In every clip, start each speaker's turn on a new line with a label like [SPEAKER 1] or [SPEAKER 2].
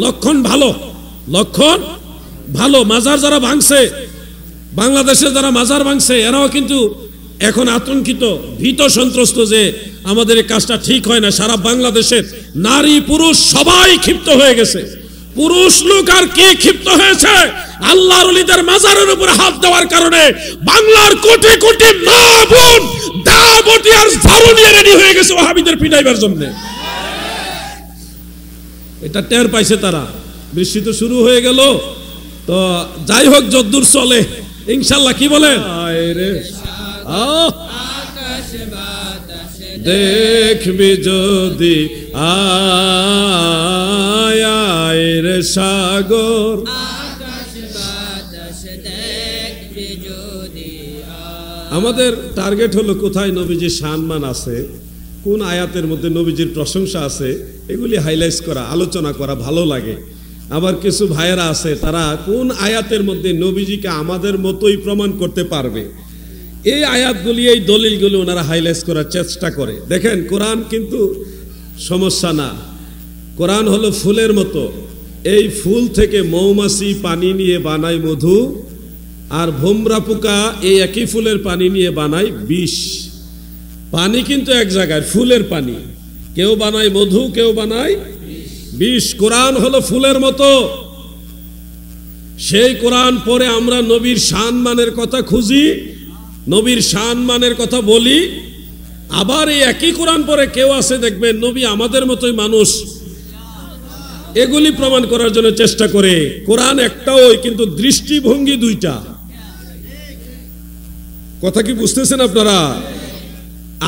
[SPEAKER 1] লক্ষণ ভালো, লক্ষণ ভালো। মাজার যারা ভাঙছে, বাংলাদেশে যারা মাজার ভাঙছে, এরাও কিন্তু এখন আতঙ্কিত, ভীত সন্ত্রস্ত যে আমাদের এই কাজটা ঠিক হয় না। সারা বাংলাদেশের নারী পুরুষ সবাই ক্ষিপ্ত হয়ে গেছে। পুরুষ লোক আর কে ক্ষিপ্ত হয়েছে? আল্লাহর ওলিদের মাজারের উপর হাত দেওয়ার কারণে বাংলার কোটি কোটি মা বোন দাবতি আর ঝাড়ু নিয়ে রেডি হয়ে গেছে ওয়াহাবিদের পিটাইবার জন্য। এটা টের পাইছে তারা। বৃষ্টি তো শুরু হয়ে গেল, তো যাই হোক, যদ্দূর চলে ইনশাল্লাহ। কি বলেন? দেখবি যদি আয়ের সাগর, আমাদের টার্গেট হলো কোথায় নবীজির সম্মান আছে, কোন আয়াতের মধ্যে নবীজির প্রশংসা আছে, এগুলি হাইলাইট করা, আলোচনা করা ভালো লাগে। আবার কিছু ভাইয়েরা আছে তারা কোন আয়াতের মধ্যে নবীজিকে আমাদের মতোই প্রমাণ করতে পারবে, এই আয়াতগুলি, এই দলিলগুলি ওনারা হাইলাইট করার চেষ্টা করে। দেখেন, কোরআন কিন্তু সমস্যা না। কোরআন হলো ফুলের মতো। এই ফুল থেকে মৌমাছি পানি নিয়ে বানায় মধু, আর ভোমরা পোকা এই একই ফুলের পানি নিয়ে বানায় বিষ। পানি কিন্তু এক জায়গায়, ফুলের পানি। কেউ বানায় মধু, কেউ বানায় বিষ। কোরআন হলো ফুলের মতো। সেই কোরআন পরে আমরা নবীর সম্মানের কথা খুঁজি, নবীর সম্মানের কথা বলি। আবার এই একই কোরআন পরে কেউ আছে দেখবেন নবী আমাদের মতোই মানুষ, এগুলি প্রমাণ করার জন্য চেষ্টা করে। কোরআন একটাও, কিন্তু দৃষ্টিভঙ্গি দুইটা। কথা কি বুঝতেছেন আপনারা?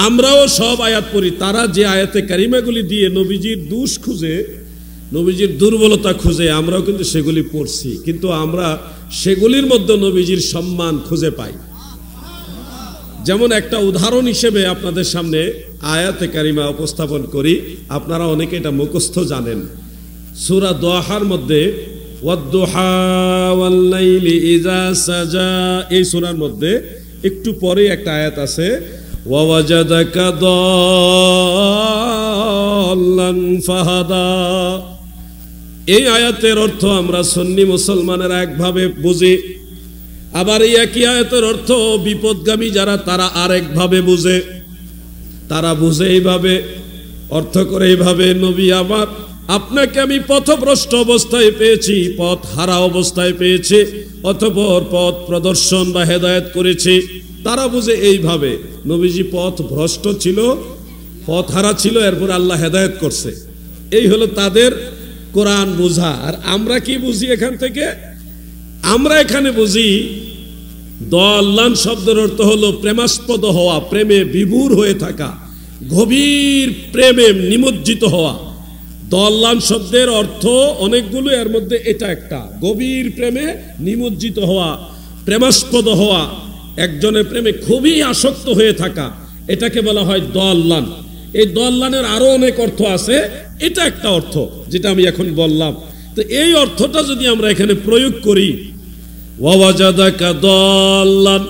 [SPEAKER 1] আমরাও সব আয়াত পড়ি, তারা যে আয়াতে কারিমাগুলি দিয়ে নবীজির দোষ খুঁজে, নবীজির দুর্বলতা খুঁজে, আমরাও কিন্তু সেগুলি পড়ছি, কিন্তু আমরা সেগুলির মধ্যে নবীজির সম্মান খুঁজে পাই। যেমন একটা উদাহরণ হিসেবে আপনাদের সামনে আয়াতে কারিমা উপস্থাপন করি, আপনারা অনেকে এটা মুখস্থ জানেন। সূরা দোহার মধ্যে ওয়াদ-দুহা ওয়াল-লাইলি ইযা সাজা, এই সূরার মধ্যে একটু পরে একটা আয়াত আছে, ওয়াওয়াজাদাকা দাল্লান ফাহাদা। এই আয়াতের অর্থ আমরা সুন্নি মুসলমানেরা একভাবে বুঝি, আবার এই একই আয়াতের অর্থ বিপদগামী যারা তারা আরেকভাবে বুঝে। তারা বুঝে এইভাবে, অর্থ করে এইভাবে, নবী আমার, আপনাকে আমি পথভ্রষ্ট অবস্থায় পেয়েছি, পথ হারা অবস্থায় পেয়েছি, অতঃপর পথ প্রদর্শন বা হেদায়েত করেছি। তারা বুঝে এইভাবে, নবীজি পথ ভ্রষ্ট ছিল, পথ হারা ছিল, এরপর আল্লাহ হেদায়েত করছে। এই হলো তাদের কোরআন বুঝা। আর আমরা কি বুঝি এখান থেকে? আমরা এখানে বুঝি দল্লান শব্দের অর্থ হলো প্রেমাস্পদ হওয়া, প্রেমে বিভোর হয়ে থাকা, গভীর প্রেমে নিমজ্জিত হওয়া। দল্লান শব্দের অর্থ অনেকগুলো, এর মধ্যে এটা একটা, গভীর প্রেমে নিমজ্জিত হওয়া, প্রেমাস্পদ হওয়া, একজনের প্রেমে খুবই আসক্ত হয়ে থাকা, এটাকে বলা হয় দল্লান। এই দল্লানের আরো অনেক অর্থ আছে, এটা একটা অর্থ যেটা আমি এখন বললাম। তো এই অর্থটা যদি আমরা এখানে প্রয়োগ করি, ওয়াওয়াজাদাকা দল্লান,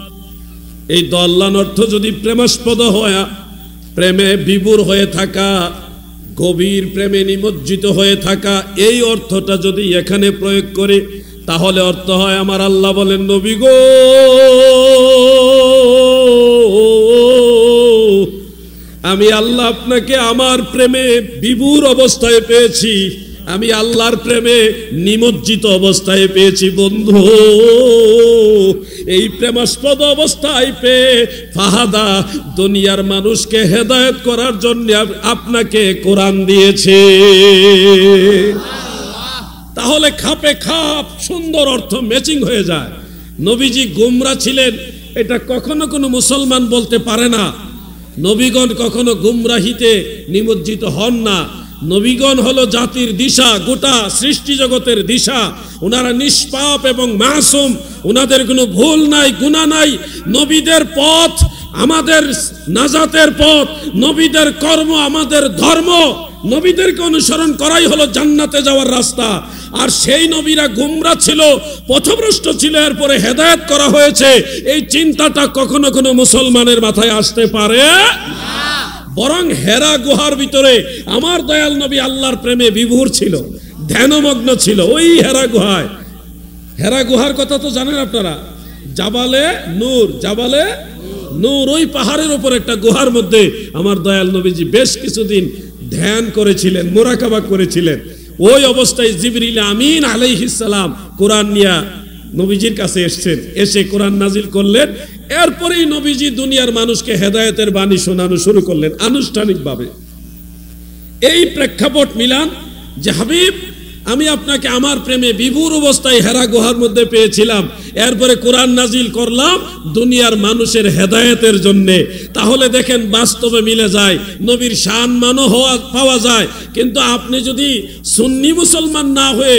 [SPEAKER 1] এই দল্লান অর্থ যদি প্রেমাস্পদ হওয়া, প্রেমে বিভোর হয়ে থাকা, গভীর প্রেমে নিমজ্জিত হয়ে থাকা, এই অর্থটা যদি এখানে প্রয়োগ করি, তাহলে অর্থ হয়, আমার আল্লাহ বলেন, নবী গো, আমি আল্লাহ আপনাকে আমার প্রেমে বিভোর অবস্থায় পেয়েছি, আমি আল্লাহর প্রেমে নিমজ্জিত অবস্থায় পেয়েছি বন্ধু। এই প্রেমাস্পদ অবস্থায় পেয়ে ফাহাদা, দুনিয়ার মানুষকে হেদায়েত করার জন্য আপনাকে কোরআন দিয়েছে। তাহলে খাপে খাপ সুন্দর অর্থ ম্যাচিং হয়ে যায়। নবীজি গোমরা ছিলেন, এটা কখনো কোনো মুসলমান বলতে পারে না। নবীগণ কখনো গুমরাহিতে নিমজ্জিত হন না। নবীগণ হলো জাতির দিশা, গোটা সৃষ্টি জগতের দিশা। ওনারা নিষ্পাপ এবং মাসুম, ওনাদের কোনো ভুল নাই, গুনাহ নাই। নবীদের পথ আমাদের নাজাতের পথ, নবীদের কর্ম আমাদের ধর্ম, নবীদেরকে অনুসরণ করাই হলো জান্নাতে যাওয়ার রাস্তা। আর সেই নবীরা গুমরা ছিল, পথভ্রষ্ট ছিল, এরপরে হেদায়েত করা হয়েছে, এই চিন্তাটা কখনো কোনো মুসলমানের মাথায় আসতে পারে না। বরং হেরা গুহার ভিতরে আমার দয়াল নবী আল্লাহর প্রেমে বিভোর ছিল, ধ্যানমগ্ন ছিল ওই হেরা গুহায়। হেরা গুহার কথা তো জানেন আপনারা, জাবালে নূর, জাবালে নূর, ওই পাহাড়ের উপর একটা গুহার মধ্যে আমার দয়াল নবীজি বেশ কিছুদিন ধ্যান করেছিলেন, মুরাকাবা করেছিলেন। ওই অবস্থায় জিবরিল আমিন আলাইহিস সালাম কোরআন নিয়ে নবীজির কাছে এসেছেন, এসে কোরআন নাজিল করলেন। এরপরেই নবীজি দুনিয়ার মানুষকে হেদায়েতের বাণী শোনানো শুরু করলেন আনুষ্ঠানিকভাবে। এই প্রেক্ষাপট মিলান যে হাবিব, আমি আপনাকে আমার প্রেমে বিভোর অবস্থায় হেরা গুহার মধ্যে পেয়েছিলাম, এরপরে কোরআন নাজিল করলাম দুনিয়ার মানুষের হেদায়েতের জন্য। তাহলে দেখেন বাস্তবে মিলে যায়, নবীর সম্মান পাওয়া যায়। কিন্তু আপনি যদি সুন্নি মুসলমান না হয়ে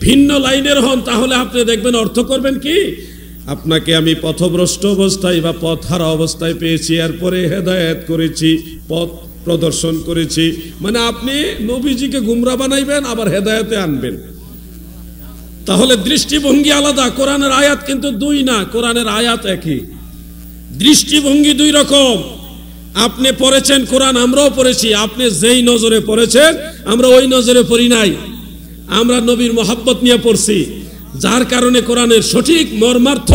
[SPEAKER 1] ভিন্ন লাইনের হন, তাহলে আপনি দেখবেন অর্থ করবেন কি, আপনাকে আমি পথভ্রষ্ট অবস্থায় বা পথহারা অবস্থায় পেয়েছি, এরপরে হেদায়েত করেছি, পথ প্রদর্শন করেছি। মানে আপনি নবীজিকে গুমরা বানাইবেন আবার হেদায়েতে আনবেন। তাহলে দৃষ্টিভঙ্গি আলাদা। কোরআনের আয়াত কিন্তু দুই না, কোরআনের আয়াত একই, দৃষ্টিভঙ্গি দুই রকম। আপনি পড়েছেন কোরআন, আমরাও পড়েছি। আপনি যেই নজরে পড়েছেন আমরা ওই নজরে পড়ি নাই, আমরা নবীর মহব্বত নিয়ে পড়ছি, যার কারণে কোরআনের সঠিক মর্মার্থ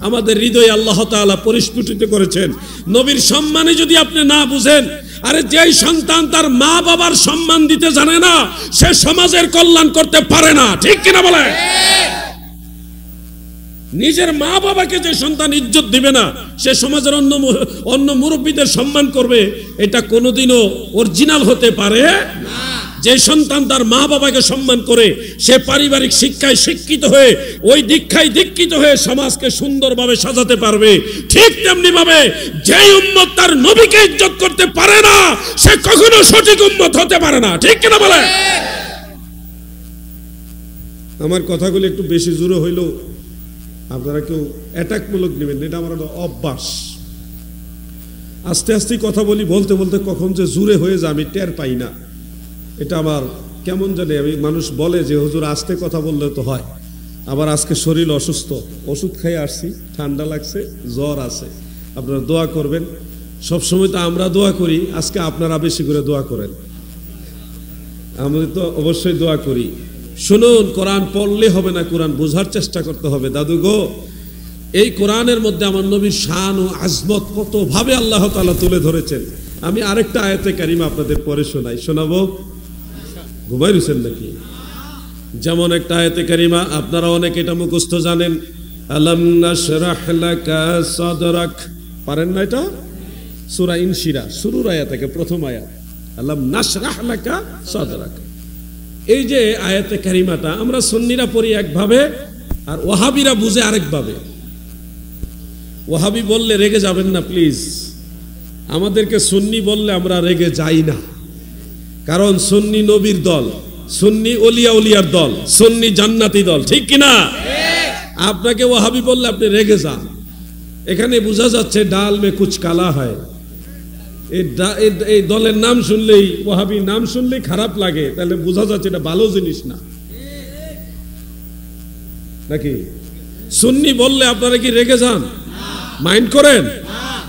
[SPEAKER 1] আমাদের হৃদয়ে আল্লাহ তাআলা পরিস্ফুটিত করেছেন। নবীর সম্মানে যদি আপনি না বুঝেন, আরে যেই সন্তান তার মা বাবার সম্মান দিতে জানে না, সে সমাজের কল্যাণ করতে পারে না, ঠিক কিনা বলে? নিজের মা বাবাকে যে সন্তান ইজ্জত দিবে না, সে সমাজের অন্য মুরব্বীদের সম্মান করবে, এটা কোনোদিনও অরিজিনাল হতে পারে না। যে সন্তান তার মা বাবাকে সম্মান করে, সে পারিবারিক শিক্ষায় শিক্ষিত হয়ে, ওই দীক্ষায় দীক্ষিত হয়ে সমাজকে সুন্দরভাবে সাজাতে পারবে। ঠিক তেমনি ভাবে যে উম্মত তার নবীকে ইজ্জত করতে পারে না, সে কখনো সঠিক উম্মত হতে পারে না, ঠিক কিনা বলে? আমার কথাগুলো একটু বেশি জোরে হইল আপনারা কেউ অ্যাটাকমূলক নেবেন, এটা আমার অভ্যাস। আস্তে আস্তে কথা বলি, বলতে বলতে কখন যে জোরে হয়ে যায় আমি টের পাই না। এটা আমার কেমন জানি, আমি মানুষ বলে যে হুজুর আস্তে কথা বললে তো হয়। আবার আজকে শরীর অসুস্থ, ওষুধ খাই আসছি, ঠান্ডা লাগছে, জ্বর আছে। আপনারা দোয়া করবেন। সবসময় তো আমরা দোয়া করি, আজকে আপনারা বেশি করে দোয়া করেন। আমরা তো অবশ্যই দোয়া করি। শুনুন, কোরআন পড়লে হবে না, কোরআন বোঝার চেষ্টা করতে হবে। দাদু গো, এই কোরআনের মধ্যে আমার নবীর শান ও আজমত কত ভাবে আল্লাহ তাআলা তুলে ধরেছেন। আমি আরেকটা আয়াতে কারিমা আপনাদের পরে শোনাই, শোনাবো? ঘুমাই রয়েছেন নাকি? যেমন একটা আয়াতে কারিমা, আপনারা অনেক এটা মুখস্থ জানেন, আলাম নাশরাহ লাকা সাদরাক, পারেন না এটা? সূরা ইনশিরা শুরুর আয়াত থেকে প্রথম আয়াত, আলাম নাশরাহ লাকা সাদরাক। এই যে আয়াতে কারিমাটা আমরা সুন্নিরা পড়ি একভাবে, আর ওয়াহাবিরা বুঝে আরেকভাবে। ওয়াহাবি বললে রেগে যাবেন না প্লিজ, আমাদেরকে সুন্নি বললে আমরা রেগে যাই না, কারণ সুন্নি নবীর দল, সুন্নি ওলিয়া উলিয়ার দল, সুন্নি জান্নাতি দল, ঠিক কিনা? আপনাকে ওয়াহাবি বললে আপনি রেগে যান। এখানে বোঝা যাচ্ছে ডাল মে কুছ কালা হয়। এই দলের নাম শুনলেই, ওয়াহাবি নাম শুনলেই খারাপ লাগে, তাহলে বোঝা যাচ্ছে এটা ভালো জিনিস না, নাকি? সুন্নি বললে আপনারা কি রেগে যান, মাইন্ড করেন?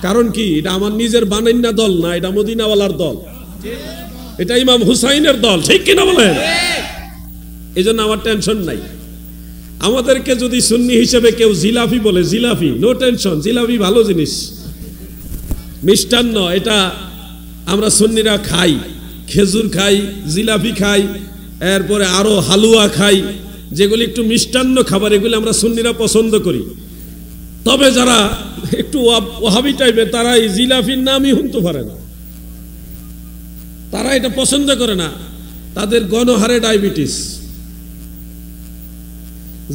[SPEAKER 1] কারণ কি, এটা আমার নিজের বানাইনা দল না, এটা মদিনাওয়ালার দল, এটা ইমাম হুসাইনের দল, ঠিক কিনা বলেন? এই জন্য আমার টেনশন নাই। আমাদেরকে যদি সুন্নি হিসেবে কেউ জিলাফি বলে, জিলাফি নো টেনশন, জিলাফি ভালো জিনিস, মিষ্টান্ন, এটা আমরা সুন্নিরা খাই, খেজুর খাই, জিলাফি খাই, এরপরে আরো হালুয়া খাই, যেগুলি একটু মিষ্টান্ন খাবার, এগুলি আমরা সুন্নিরা পছন্দ করি। তবে যারা একটু ওয়াহাবি টাইপের, তারা এই জিলাফির নামই শুনতে পারে না, তারা এটা পছন্দ করে না, তাদের গণহারে ডায়াবেটিস।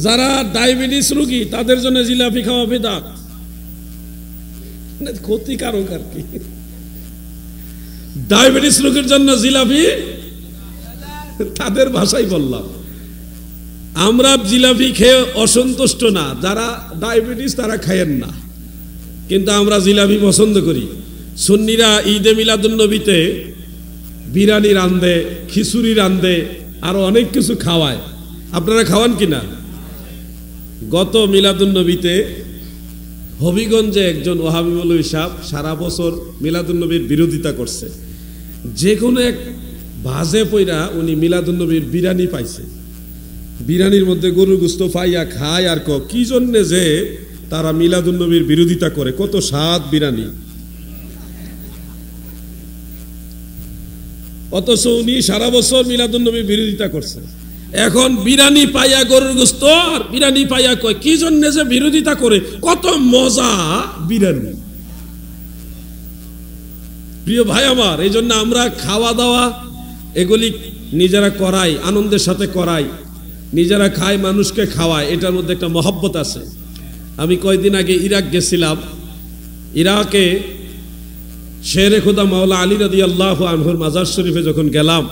[SPEAKER 1] যারা ডায়াবেটিস রোগী তাদের জন্য জিলাফি খাওয়া বিদআত, ক্ষতিকারক আর কি। ডায়াবেটিস রোগীর জন্য জিলাফি, তাদের ভাষাই বললাম। আমরা জিলাফি খেয়ে অসন্তুষ্ট না, যারা ডায়াবেটিস তারা খায়েন না, কিন্তু আমরা জিলাফি পছন্দ করি। সুন্নিরা ঈদে মিলাদুন্নবীতে বিরিয়ানি রান্ধে, খিচুড়ি রান্ধে, আরো অনেক কিছু খাওয়ায়। আপনারা খাওয়ান কিনা? গত মিলাদুন্নবীতে হবিগঞ্জে একজন ওয়াহাবি মৌলভী সাহেব সারা বছর মিলাদুন্নবীর বিরোধিতা করছে। যে কোনো এক বাজে পয়রা উনি মিলাদুন্নবীর বিরিয়ানি পাইছে, বিরিয়ানির মধ্যে গরুর গোশত পাইয়া খায় আর কি জন্যে যে তারা মিলাদুন নবীর বিরোধিতা করে, কত স্বাদ বিরিয়ানি, অথচ উনি সারা বছর মিলাদুন নবীর বিরোধিতা করছে। এখন বিরিয়ানি পাইয়া গরুর গোশত আর বিরিয়ানি পাইয়া কয় কি জন্যে যে বিরোধিতা করে, কত মজা বিরিয়ানি। প্রিয় ভাই আমার, এই জন্য আমরা খাওয়া দাওয়া এগুলি নিজেরা করাই, আনন্দের সাথে করাই, নিজেরা খাই, মানুষকে খাওয়ায়, এটার মধ্যে একটা মহব্বত আছে। আমি কয়েকদিন আগে ইরাক গেছিলাম। ইরাকে শেরে খোদা মাওলা আলী রাদিয়াল্লাহু আনহুর মাজার শরীফে যখন গেলাম,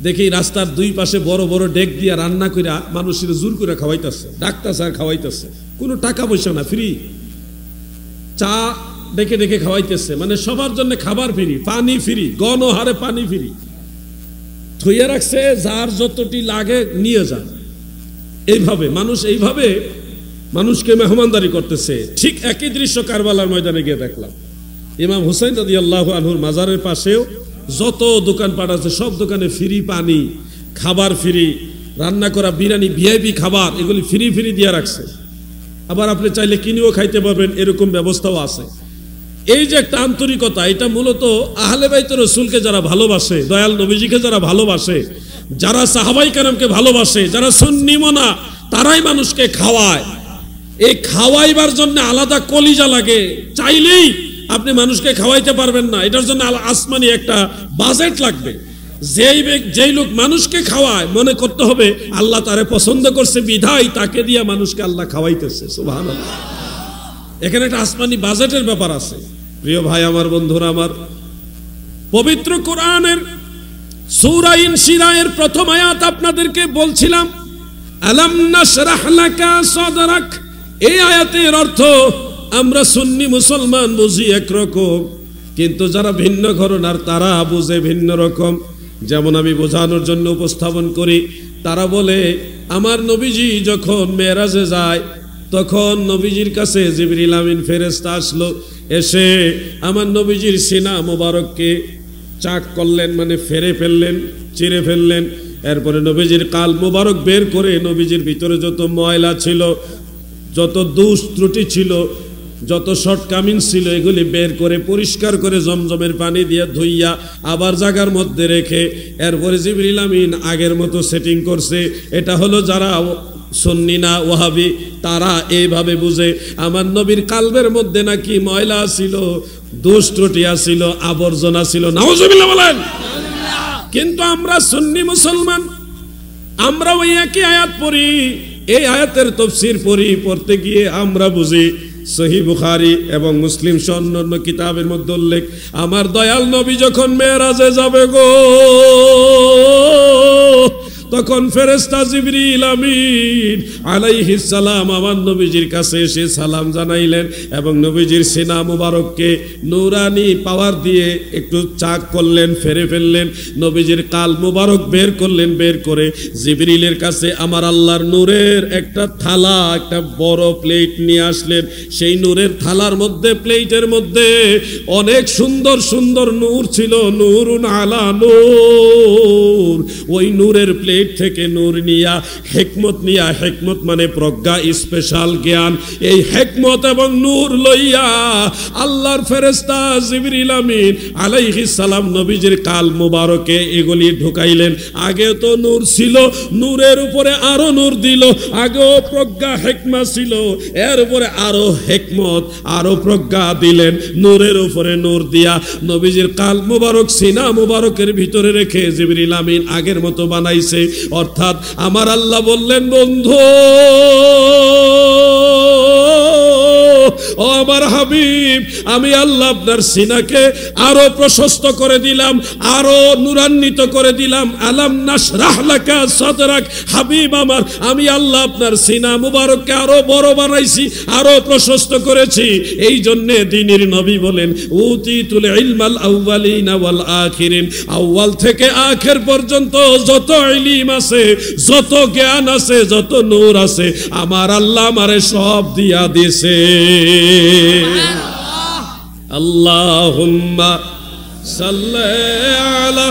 [SPEAKER 1] দেখি রাস্তার দুই পাশে বড় বড় ডেক দিয়া রান্না কইরা মানুষের জোর করে খাওয়াইতেছে, ডাকতেছে আর খাওয়াইতেছে, কোনো টাকা পয়সা না, ফ্রি। চা ডেকে ডেকে খাওয়াইতেছে, মানে সবার জন্য খাবার ফ্রি, পানি ফ্রি, গণহারে পানি ফ্রি, থইয়া রাখছে, যার যতটি লাগে নিয়ে যান। এইভাবে মানুষ, এইভাবে মানুষকে মেহমানদারি করতেছে। ঠিক একই দৃশ্য কারবালার ময়দানে গিয়ে দেখলাম। ইমাম হুসাইন রাদিয়াল্লাহু আনহুর মাজারের পাশেও যত দোকানপাট আছে সব দোকানে ফ্রি পানি, খাবার ফ্রি, রান্না করা বিরিয়ানি, ভিআইপি খাবার, এগুলি ফ্রি ফ্রি দিয়ে রাখছে। আবার আপনি চাইলে কিনেও খাইতে পারবেন, এরকম ব্যবস্থাও আছে। এই যে একটা আন্তরিকতা, এটা মূলত আহলে বাইত রাসূলকে যারা ভালোবাসে, দয়াল নবীজিকে যারা ভালোবাসে, যারা সাহাবায়ে কেরামকে ভালোবাসে, যারা সুন্নি মোনা, তারাই মানুষকে খাওয়ায়। এই খাওয়াইবার জন্য আলাদা কলিজা লাগে, চাইলেই আপনি মানুষকে খাওয়াইতে পারবেন না, এটার জন্য আসমানি একটা বাজেট লাগবে। যেই লোক মানুষকে খাওয়ায়, মনে করতে হবে আল্লাহ তারে পছন্দ করছে বিধায় তাকে দিয়া মানুষকে আল্লাহ খাওয়াইতেছে। সুবহানাল্লাহ, এখানে একটা আসমানি বাজেটের ব্যাপার আছে। প্রিয় ভাই আমার, বন্ধুরা আমার, পবিত্র কোরআনের সূরা ইনশিরায়ের প্রথম আয়াত আপনাদেরকে বলছিলাম, আলাম নাশরাহ লাকা সাদরাক। এই আয়াতের অর্থ আমরা সুন্নি মুসলমান বুঝি একরকম, কিন্তু যারা ভিন্ন ঘরানার তারা বুঝে ভিন্ন রকম। যেমন আমি বোঝানোর জন্য উপস্থাপন করি, তারা বলে আমার নবীজি যখন মেরাজে যায় তখন নবীজির কাছে জিবরিল আমিন ফেরেশতা আসলো, এসে আমার নবীজির সিনা মোবারককে চাক করলেন, মানে ফেরে ফেললেন, চিরে ফেললেন। এরপরে নবীজির কাল মোবারক বের করে নবীজির ভিতরে যত ময়লা ছিল, যত দোষ ত্রুটি ছিল, যত শর্টকামিং ছিল, এগুলি বের করে পরিষ্কার করে জমজমের পানি দিয়ে ধুইয়া আবার জায়গার মধ্যে রেখে এরপরে জিবরিল আমিন আগের মতো সেটিং করছে। এটা হলো যারা সুন্নি না ওয়াহাবি, তারা এইভাবে বুঝে আমার নবীর কালবের মধ্যে নাকি ময়লা ছিল, দোষ ত্রুটি ছিল, আবর্জনা ছিল। নাউজুবিল্লাহ বলেন। কিন্তু আমরা সুন্নি মুসলমান, আমরা ওই একই আয়াত পড়ি, এই আয়াতের তাফসীর পড়ি, পড়তে গিয়ে আমরা বুঝি সহিহ বুখারী এবং মুসলিম সহ অন্যান্য কিতাবের মধ্যে উল্লেখ, আমার দয়াল নবী যখন মেরাজে যাবে গো, তখন ফেরেশতা জিবরিল আমিন আলাইহিস সালাম আমার নবীজির কাছে এসে সালাম জানাইলেন এবং নবীজির সিনা মুবারককে নূরানি পাওয়ার দিয়ে একটু চাক করলেন, ফেরে ফেললেন, নবীজির কাল মুবারক বের করলেন। বের করে জিবরিলের কাছে আমার আল্লাহর নূরের একটা থালা, একটা বড় প্লেট নিয়ে আসলেন। সেই নূরের থালার মধ্যে, প্লেটের মধ্যে অনেক সুন্দর সুন্দর নূর ছিল, নূরুন আলা নূর। ওই নূরের প্লেট থেকে নূর নিয়া, হিকমত নিয়া, হিকমত মানে প্রজ্ঞা, স্পেশাল জ্ঞান, এই হিকমত এবং নূর লইয়া আল্লাহর ফেরেশতা জিবরিল আমিন আলাইহিস সালাম নবীজির কাল মুবারকে এগুলি ঢুকাইলেন। আগে তো নূর ছিল, নূরের উপরে আরো নূর দিল। আগেও প্রজ্ঞা হিকমত ছিল, এর উপরে আরো হিকমত, আরো প্রজ্ঞা দিলেন। নূরের উপরে নূর দিয়া নবীজির কাল মুবারক সিনা মুবারকের ভিতরে রেখে জিবরিল আমিন আগের মতো বানাইছে। অর্থাৎ আমার আল্লাহ বললেন, বন্ধু ও আমার হাবিব, আমি আল্লাহ আপনার সিনাকে আরো প্রশস্ত করে দিলাম, আরো নূরান্বিত করে দিলাম। আলাম নাশরাহ লাকা সাদরাক, হাবিব আমার, আমি আল্লাহ আপনার সিনা মুবারককে আরো বড় বানাইছি, আরো প্রশস্ত করেছি। এই জন্য দ্বীনের নবী বলেন, উতিতুল ইলমাল আউয়ালিনা ওয়াল আখিরিন, আউয়াল থেকে আখির পর্যন্ত যত ইলম আছে, যত জ্ঞান আছে, যত নূর আছে, আমার আল্লাহ আমারে সব দিয়া দিয়েছে। আল্লাহুম্মা সাল্লি আলা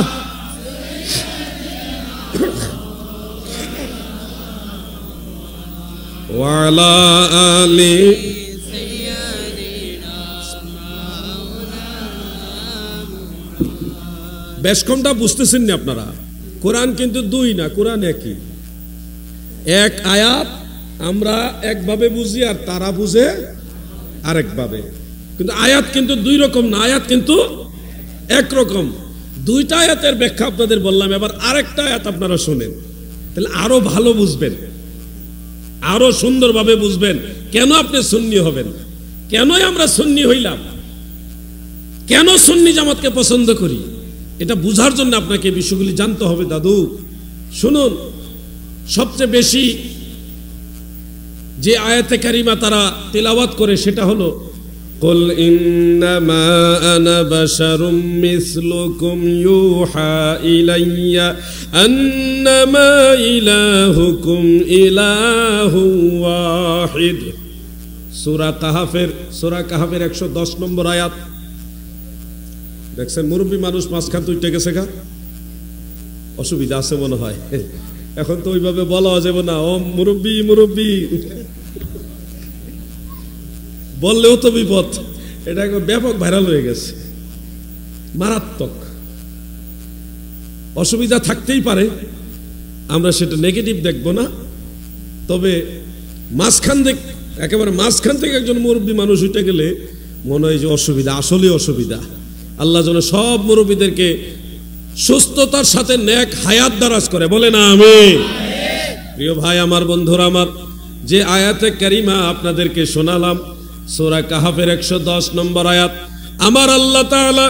[SPEAKER 1] ওয়া আলা আলি। বেশ কমটা বুঝতেছেন না আপনারা? কোরআন কিন্তু দুই না, কোরআন একই। এক আয়াত আমরা একভাবে বুঝি আর তারা বুঝে আরেকভাবে, কিন্তু আয়াত কিন্তু দুই রকম না, আয়াত কিন্তু একরকম। দুইটা আয়াতের ব্যাখ্যা আপনাদের বললাম, এবার আরেকটা আয়াত আপনারা শুনেন, তাহলে আরো ভালো বুঝবেন, আরো সুন্দরভাবে বুঝবেন কেন আপনি সুন্নি হবেন, কেনই আমরা সুন্নি হইলাম, কেন সুন্নি জামাতকে পছন্দ করি। এটা বুঝার জন্য আপনাকে বিষয়গুলি জানতে হবে। দাদু শুনুন, সবচেয়ে বেশি যে আয়াতে কারিমা তারা তিলাওয়াত করে সেটা হলো কুল ইন্নামা আনা বাশারুম মিসলুকুম ইউহা ইলাইয়া আন্নামা ইলাহুকুম ইলাহুন ওয়াহিদ। সূরা কাহাফের 110 নম্বর আয়াত। দেখছেন মুরব্বী মানুষ মাঝখান তুইটা গেছে গা, অসুবিধা আছে মনে হয়। এখন তো ওইভাবে বলা যাবে না, ও মুরব্বী মুরব্বী বললেও তো বিপদ। এটা একদম ব্যাপক ভাইরাল হয়ে গেছে, মারাত্মক। অসুবিধা থাকতেই পারে, আমরা সেটা নেগেটিভ দেখব না, তবে একেবারে মাঝখান থেকে একজন মুরব্বী মানুষ উঠে গেলে মনে হয় যে অসুবিধা, আসলে অসুবিধা। আল্লাহ যেন সব মুরব্বীদেরকে সুস্থতার সাথে নেক হায়াত দারাজ করে, বলে না আমিন। প্রিয় ভাই আমার, বন্ধুরা আমার, যে আয়াতে কারিমা আপনাদেরকে শোনালাম সূরা কাহাফের 110 নম্বর আয়াত, আমার আল্লাহ তাআলা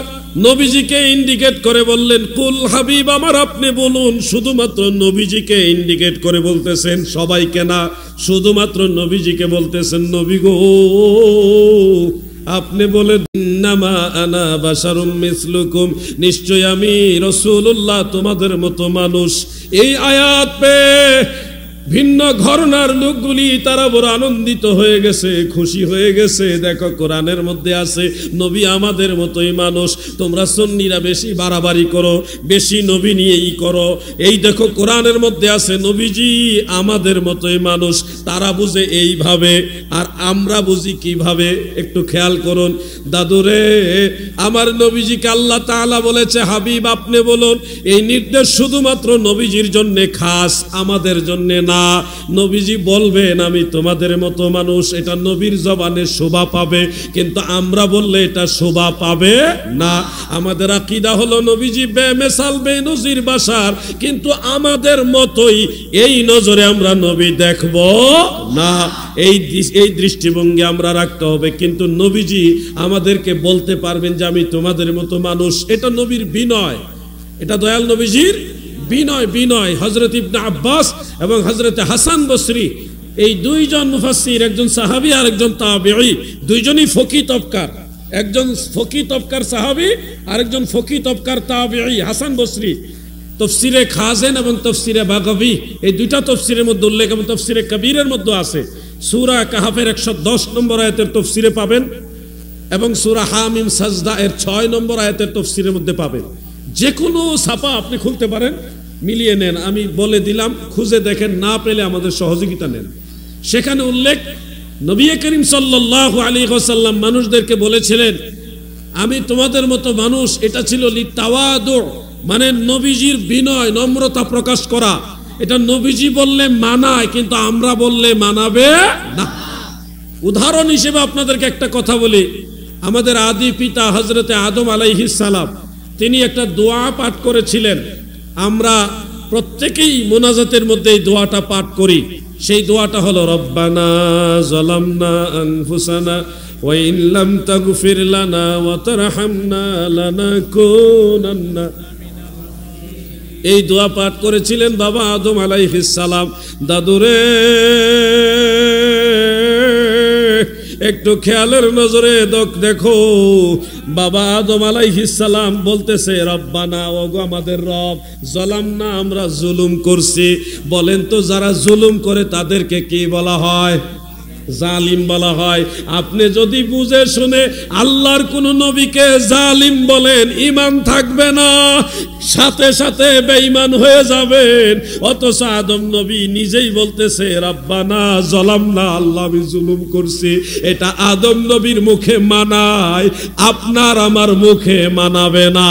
[SPEAKER 1] নবীজিকে ইন্ডিকেট করে বললেন কুল হাবিব আমার আপনি বলুন। শুধুমাত্র নবীজিকে ইন্ডিকেট করে বলতেছেন, সবাইকে না, শুধুমাত্র নবীজিকে বলতেছেন, নবী গো আপনি বলেন ইন্নামা আনা বাশারুম মিসলুকুম, নিশ্চয় আমি রাসূলুল্লাহ তোমাদের মতো মানুষ। এই আয়াত পেয়ে ভিন্ন ঘরানার লোকগুলি তারা বড় আনন্দিত হয়ে গেছে, খুশি হয়ে গেছে। দেখো কোরআনের মধ্যে আছে নবী আমাদের মতোই মানুষ, তোমরা সুন্নিরা বেশি বাড়াবাড়ি করো, বেশি নবী নিয়েই করো। এই দেখো কোরআনের মধ্যে আছে নবীজি আমাদের মতোই মানুষ। তারা বুঝে এইভাবে, আর আমরা বুঝি কিভাবে, একটু খেয়াল করুন। দাদুরে আমার নবীজিকে আল্লাহ তাআলা বলেছে হাবিব আপনি বলুন। এই নির্দেশ শুধুমাত্র নবীজির জন্য খাস, আমাদের জন্য না। নবীজি বলবেন আমি তোমাদের মতো মানুষ, এটা নবীর জবানে শোভা পাবে, কিন্তু আমরা বললে এটা শোভা পাবে না। আমাদের আকীদা হলো নবীজি বেমিসাল বেনজির বাশার, কিন্তু আমাদের মতোই, এই নজরে আমরা নবী দেখব না। এই দৃষ্টিভঙ্গি আমরা রাখতে হবে। কিন্তু নবীজি আমাদেরকে বলতে পারবেন যে আমি তোমাদের মতো মানুষ, এটা নবীর বিনয়, এটা দয়াল নবীজির বিনয়। হযরত ইবনে আব্বাস এবং হযরত হাসান বসরি, এই দুইজন মুফাসসির, একজন সাহাবী আর একজন তাবেঈ, দুইজনই ফকি তবকার। একজন ফকি তবকার সাহাবী আর একজন ফকি তবকার তাবেঈ হাসান বসরি। তাফসিরে খাজেন এবং তাফসিরে বাগাবী, এই দুইটা তাফসিরের মধ্যে উল্লেখ, এবং তাফসিরে কবীরের মধ্যে আছে। সূরা কাহাফের 110 নম্বর আয়াতের তাফসিরে পাবেন, এবং সূরা হামিম সাজদা এর 6 নম্বর আয়াতের তাফসিরের মধ্যে পাবেন। যে কোনো ছাপা আপনি খুলতে পারেন, মিলিয়ে নেন। আমি বলে দিলাম, খুঁজে দেখেন, না পেলে আমাদের সহযোগিতা নেন। সেখানে উল্লেখ, নবী করিম সাল্লাল্লাহু আলাইহি ওয়াসাল্লাম মানুষদেরকে বলেছিলেন আমি তোমাদের মতো মানুষ। এটা ছিল লিতাওয়াদু, মানে নবীজির বিনয়, নম্রতা প্রকাশ করা। এটা নবীজি বললে মানায়, কিন্তু আমরা বললে মানাবে না। উদাহরণ হিসেবে আপনাদেরকে একটা কথা বলি। আমাদের আদি পিতা হযরতে আদম আলাইহিস সালাম, তিনি একটা দোয়া পাঠ করেছিলেন। আমরা প্রত্যেকেই মুনাজাতের মধ্যে এই দোয়াটা পাঠ করি। সেই দোয়াটা হলো রব্বানা যালামনা আনফুসানা ওয়া ইন লাম তাগফির লানা ওয়া তারহামনা লানাকুনান্না। এই দোয়া পাঠ করেছিলেন বাবা আদম আলাইহিস সালাম। দাদুরে একটু খেয়ালের নজরে দেখো, বাবা আদম আলাইহিস সালাম বলতেছে রব্বানা, ওগো আমাদের রব, যালামনা, আমরা জুলুম করছি। বলেন তো যারা জুলুম করে তাদেরকে কি বলা হয়? জালিম বলা হয়। আপনি যদি বুঝে শুনে আল্লাহর কোন নবীকে জালিম বলেন, ঈমান থাকবে না, সাথে সাথে বেঈমান হয়ে যাবেন। অথচ আদম নবী নিজেই বলতেছে রব্বানা যালামনা, আল্লাহ আমি জুলুম করছি। এটা আদম নবীর মুখে মানায়, আপনার আমার মুখে মানাবে না।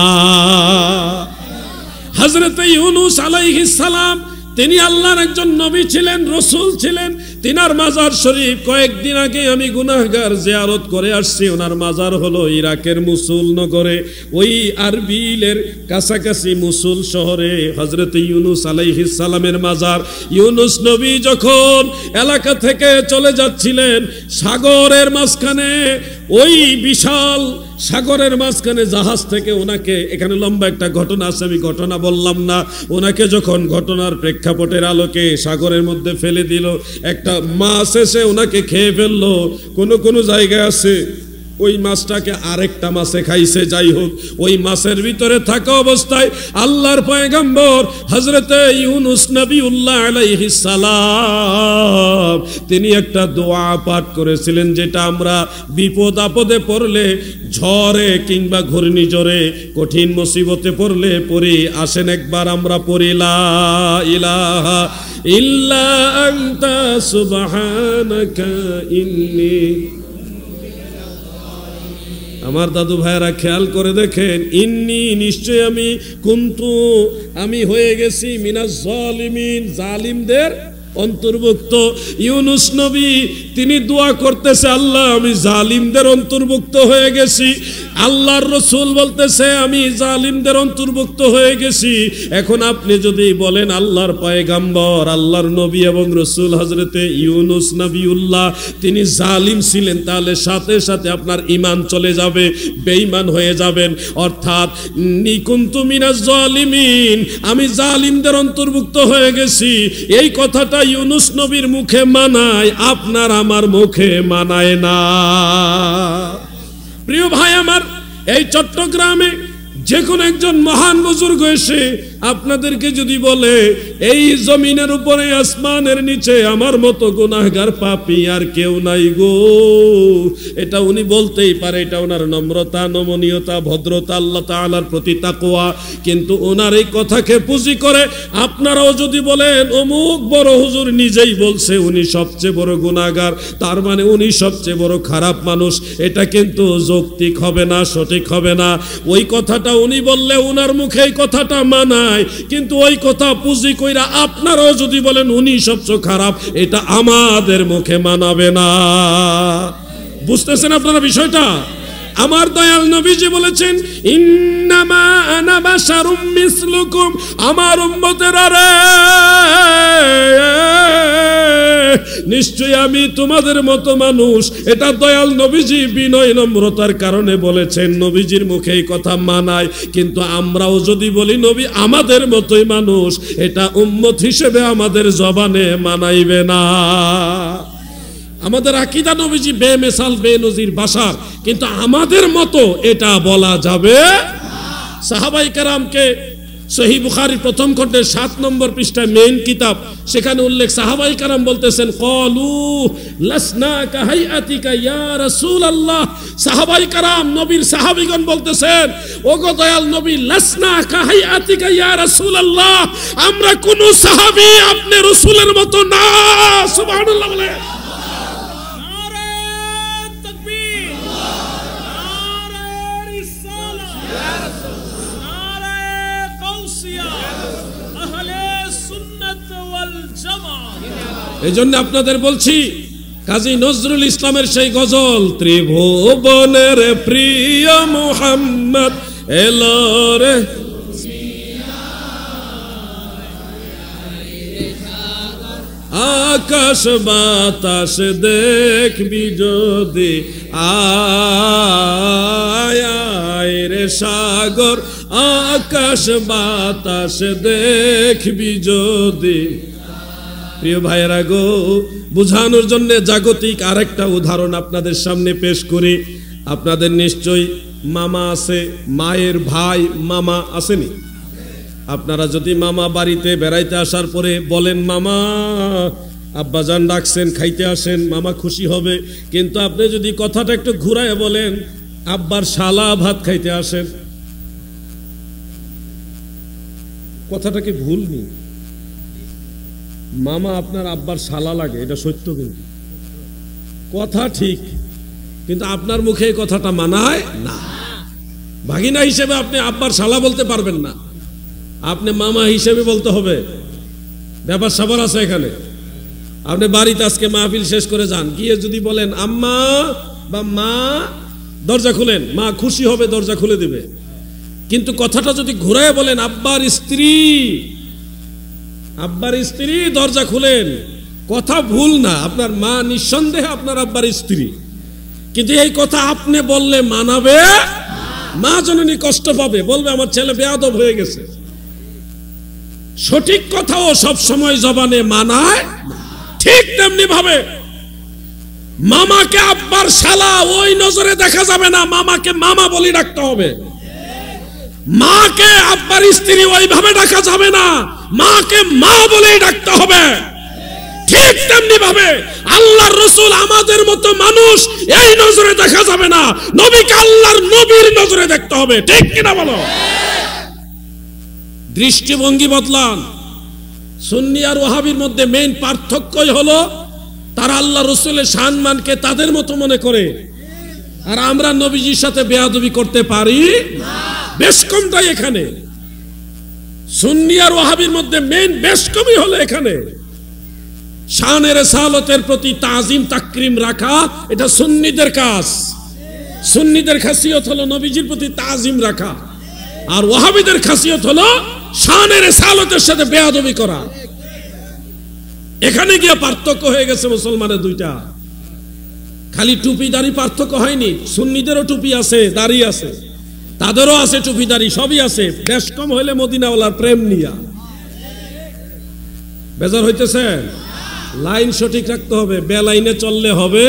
[SPEAKER 1] হযরত ইউনূস আলাইহিস সালাম তিনি আল্লাহর একজন নবী ছিলেন, রাসূল ছিলেন। তিনার মাজার শরীফ কয়েকদিন আগে আমি গুনাহগার জিয়ারত করে আসছি। ওনার মাজার হলো ইরাকের মুসুল নগরে, ওই আরবিলের কাছাকাছি মুসুল শহরে হযরত ইউনূস আলাইহিস সালামের মাজার। ইউনূস নবী যখন এলাকা থেকে চলে যাচ্ছিলেন, সাগরের মাঝখানে, ওই বিশাল সাগরের মাঝখানে জাহাজ থেকে ওনাকে, এখানে লম্বা একটা ঘটনা আছে, আমি ঘটনা বললাম না, ওনাকে যখন ঘটনার প্রেক্ষাপটের আলোকে সাগরের মধ্যে ফেলে দিল, একটা মাছ এসে ওনাকে খেয়ে ফেললো। কোন জায়গায় আছে ওই মাছটাকে আরেকটা মাছে খাইছে। যাই হোক, ওই মাছের ভিতরে থাকা অবস্থায় আল্লাহর পয়গম্বর হযরতে ইউনূস নবিউল্লাহ আলাইহিস সালাম তিনি একটা দোয়া পাঠ করেছিলেন, যেটা আমরা বিপদ আপদে পড়লে, ঝড়ে কিংবা ঘূর্ণিঝড়ে, কঠিন মুসিবতে পড়লে পড়ি। আসেন একবার আমরা পড়ি, লা ইলাহা ইল্লা আনতা সুবহানাকা ইন্নী। আমার দাদু ভাইয়েরা খেয়াল করে দেখেন, ইন্নী নিশ্চয় আমি, কুনতু আমি হয়ে গেছি, মিনাজ জালিমিন জালিমদের অন্তর্ভুক্ত। ইউনূস নবী তিনি দোয়া করতেছে, আল্লাহ আমি জালিমদের অন্তর্ভুক্ত হয়ে গেছি। আল্লাহর রাসূল বলতেছে আমি জালিমদের অন্তর্ভুক্ত হয়ে গেছি। এখন আপনি যদি বলেন আল্লাহর পয়গম্বর, আল্লাহর নবী এবং রাসূল হযরতে ইউনূস নবিউল্লাহ তিনি জালিম ছিলেন, তাহলে সাথে সাথে আপনার ঈমান চলে যাবে, বেঈমান হয়ে যাবেন। অর্থাৎ নিকুনতু মিনাজ জালিমিন, আমি জালিমদের অন্তর্ভুক্ত হয়ে গেছি, এই কথাটা ইউনূস নবীর মুখে মানায়, আপনার আমার মুখে মানায় না। প্রিয় ভাই আমার, এই চট্টগ্রামে যে কোনো একজন মহান বুজুর্গ এসে আপনাদেরকে যদি বলে এই জমিনের উপরে আসমানের নিচে আমার মতো গুনাহগার পাপী আর কেউ নাই গো, এটা উনি বলতেই পারে, এটা ওনার নম্রতা, নমনীয়তা, ভদ্রতা, আল্লাহ তাআলার প্রতি তাকওয়া। কিন্তু ওনার এই কথাকে পুঁজি করে আপনারাও যদি বলেন অমুক বড় হুজুর নিজেই বলছে উনি সবচেয়ে বড় গুনাহগার, তার মানে উনি সবচেয়ে বড় খারাপ মানুষ, এটা কিন্তু যৌক্তিক হবে না, সঠিক হবে না। ওই কথাটা উনি বললে উনার মুখে এই কথাটা মানায়, কিন্তু ওই কথা পুঁজি কইরা আপনারাও যদি বলেন উনি সবচেয়ে খারাপ, এটা আমাদের মুখে মানাবে না। বুঝতেছেন আপনারা বিষয়টা? আমার দয়াল নবীজি বলেছেন ইন্নামা আনা বাশারুম মিসলুকুম, আমার উম্মতেরা রে নিশ্চয় আমি তোমাদের মতো মানুষ। এটা দয়াল নবীজি বিনয় নম্রতার কারণে বলেছেন, নবীজির মুখে এই কথা মানায়। কিন্তু আমরাও যদি বলি নবী আমাদের মতোই মানুষ, এটা উম্মত হিসেবে আমাদের জবানে মানাইবে না। আমাদের আকীদা নবীজি বেমিসাল বেনজির বাশার, কিন্তু আমাদের মতো এটা বলা যাবে। সাহাবায়ে কেরামকে সহিহ বুখারীর প্রথম খণ্ডের 7 নম্বর পৃষ্ঠায় মেইন কিতাব, সেখানে উল্লেখ, সাহাবায়ে কেরাম বলতেছেন ক্বালু লাসনা কাহাইয়াতিকা ইয়া রাসূলুল্লাহ। সাহাবায়ে কেরাম নবীর সাহাবীগণ বলতেছেন ওগো দয়াল নবী, লাসনা কাহাইয়াতিকা ইয়া রাসূলুল্লাহ, আমরা কোন সাহাবী আপনি রাসূলের মতো না। সুবহানাল্লাহ বলে এই জন্য আপনাদের বলছি, কাজী নজরুল ইসলামের সেই গজল, ত্রিভুবনের প্রিয় মুহাম্মদ এলো রে, আকাশ বাতাস দেখবি যদি, আয় রে সাগর, আকাশ বাতাস দেখবি যদি। প্রিয় ভাইয়েরা গো, বুঝানোর জন্য জাগতিক আরেকটা উদাহরণ আপনাদের সামনে পেশ করি। আপনাদের নিশ্চয়ই মামা আছে, মায়ের ভাই মামা আসেনি? আপনারা যদি মামা বাড়িতে বেড়াইতে আসার পরে বলেন মামা আব্বাজান ডাকছেন, খাইতে আসেন, মামা খুশি হবে। কিন্তু আপনি যদি কথাটা একটু ঘুরায় বলেন আব্বার শালা ভাত খাইতে আসেন, কথাটা কি ভুল নেই? মামা আপনার আব্বার শালা লাগে, এটা সত্য, কিন্তু কথা ঠিক, কিন্তু আপনার মুখে এই কথাটা মানায় না। ভাগিনা হিসেবে আপনি আব্বার শালা বলতে পারবেন না, আপনি মামা হিসেবে বলতে হবে। ব্যাপার স্যাপার আছে এখানে। আপনি বাড়িতে আজকে মাহফিল শেষ করে যান, গিয়ে যদি বলেন আম্মা বা মা, দরজা খুলেন, মা খুশি হবে, দরজা খুলে দিবে। কিন্তু কথাটা যদি ঘুরায় বলেন আব্বার স্ত্রী, আব্বার স্ত্রী, দরজা খুলেন, কথা ভুল না, আপনার মা নিঃসন্দেহে আপনার আব্বার স্ত্রী, কিন্তু এই কথা আপনি বললে মানাবে? মা জননী কষ্ট পাবে, বলবে আমার ছেলে বেয়াদব হয়ে গেছে। সঠিক কথাও সব সময় জবানে মানায়। ঠিক তেমনি ভাবে মামাকে আব্বার শালা ওই নজরে দেখা যাবে না, মামাকে মামা বলি ডাকতে হবে। মাকে আব্বার স্ত্রী ওইভাবে ডাকা যাবে না, মাকে মা বলেই ডাকতে হবে। ঠিক তেমনি ভাবে আল্লাহর রাসূল আমাদের মতো মানুষ এই নজরে দেখা যাবে না, নবীকে আল্লাহর নবীর নজরে দেখতে হবে। ঠিক কিনা বলো? দৃষ্টিভঙ্গি বদলান। সুন্নি আর ওয়াহাবির মধ্যে মেইন পার্থক্যই হলো তারা আল্লাহ রাসূলের সম্মানকে তাদের মতো মনে করে, আর আমরা নবীজির সাথে বেয়াদবি করতে পারি না। বেশকমটাই এখানে। সুন্নি আর ওয়াহাবির মধ্যে মেইন বেশকমই হলো এখানে। শানে রিসালাতের প্রতি তাজিম তাকরিম রাখা, এটা সুন্নিদের কাজ। সুন্নিদের খাসিয়ত হলো নবীজির প্রতি তাজিম রাখা, আর ওয়াহাবিদের খাসিয়ত হলো শানে রিসালাতের সাথে বেয়াদবি করা। এখানে গিয়ে পার্থক্য হয়ে গেছে মুসলমানের দুইটা। খালি টুপি দাড়ি পার্থক্য হয়নি, সুন্নিদেরও টুপি আছে, দাড়ি আছে, তাদেরও আছে টুপি দাড়ি, সবই আছে। বেশ কম হইলে মদিনাওয়ালার প্রেম নিয়া। বেজার হইতেছে? লাইন সঠিক রাখতে হবে, বেলাইনে চললে হবে।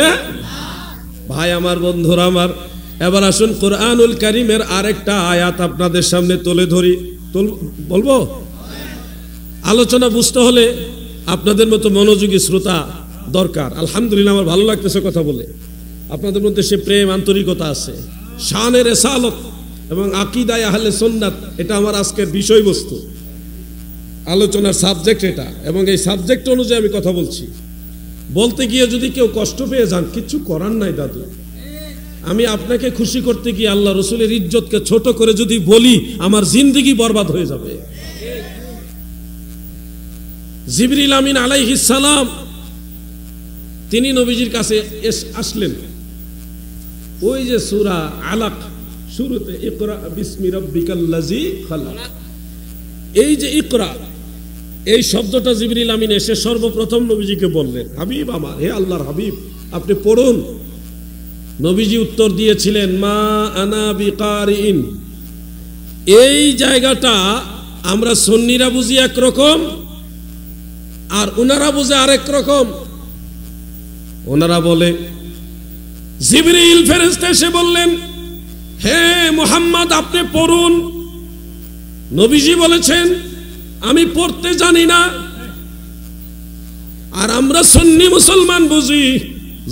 [SPEAKER 1] ভাই আমার, বন্ধুরা আমার, এবার আসুন কুরআনুল কারীমের আরেকটা আয়াত আপনাদের সামনে তুলে ধরি। বলবো? আলোচনা বুঝতে হলে আপনাদের মতো মনোযোগী শ্রোতা দরকার। আলহামদুলিল্লাহ, আমার ভালো লাগতেছে কথা বলে। আপনাদের মধ্যে সে প্রেম, আন্তরিকতা আছে। শানে রিসালাত এবং আকীদায়ে আহলে সুন্নাত, এটা আমার আজকের বিষয়বস্তু, আলোচনার সাবজেক্ট এটা, এবং এই সাবজেক্ট অনুযায়ী আমি কথা বলছি। বলতে গিয়ে যদি কেউ কষ্ট পেয়ে যান, কিচ্ছু করার নাই দাদু। আমি আপনাকে খুশি করতে গিয়ে আল্লাহ রাসূলের ইজ্জতকে ছোট করে যদি বলি, আমার জিন্দেগি বরবাদ হয়ে যাবে। জিবরিল আমিন আলাইহিস সালাম তিনি নবীজির কাছে আসলেন। ওই যে সূরা আলাক শুরুতে ইকরা বিসমি রাব্বিকাল্লাযী খালাক, এই যে ইকরা, এই শব্দটা জিবরিল আমিন এসে সর্বপ্রথম নবীজিকে বললেন, হাবিব আমার, হে আল্লাহর হাবিব, আপনি পড়ুন। নবীজি উত্তর দিয়েছিলেন, মা আনা বিকারিন। এই জায়গাটা আমরা সুন্নিরা বুঝি একরকম, আর ওনারা বুঝে আরেক রকম। ওনারা বলে, জিবরিল ফেরেশতা এসে বললেন, হে মুহাম্মদ, আপনি পড়ুন। নবীজি বলেছেন, আমি পড়তে জানি না। আর আমরা সুন্নি মুসলমান বুঝি,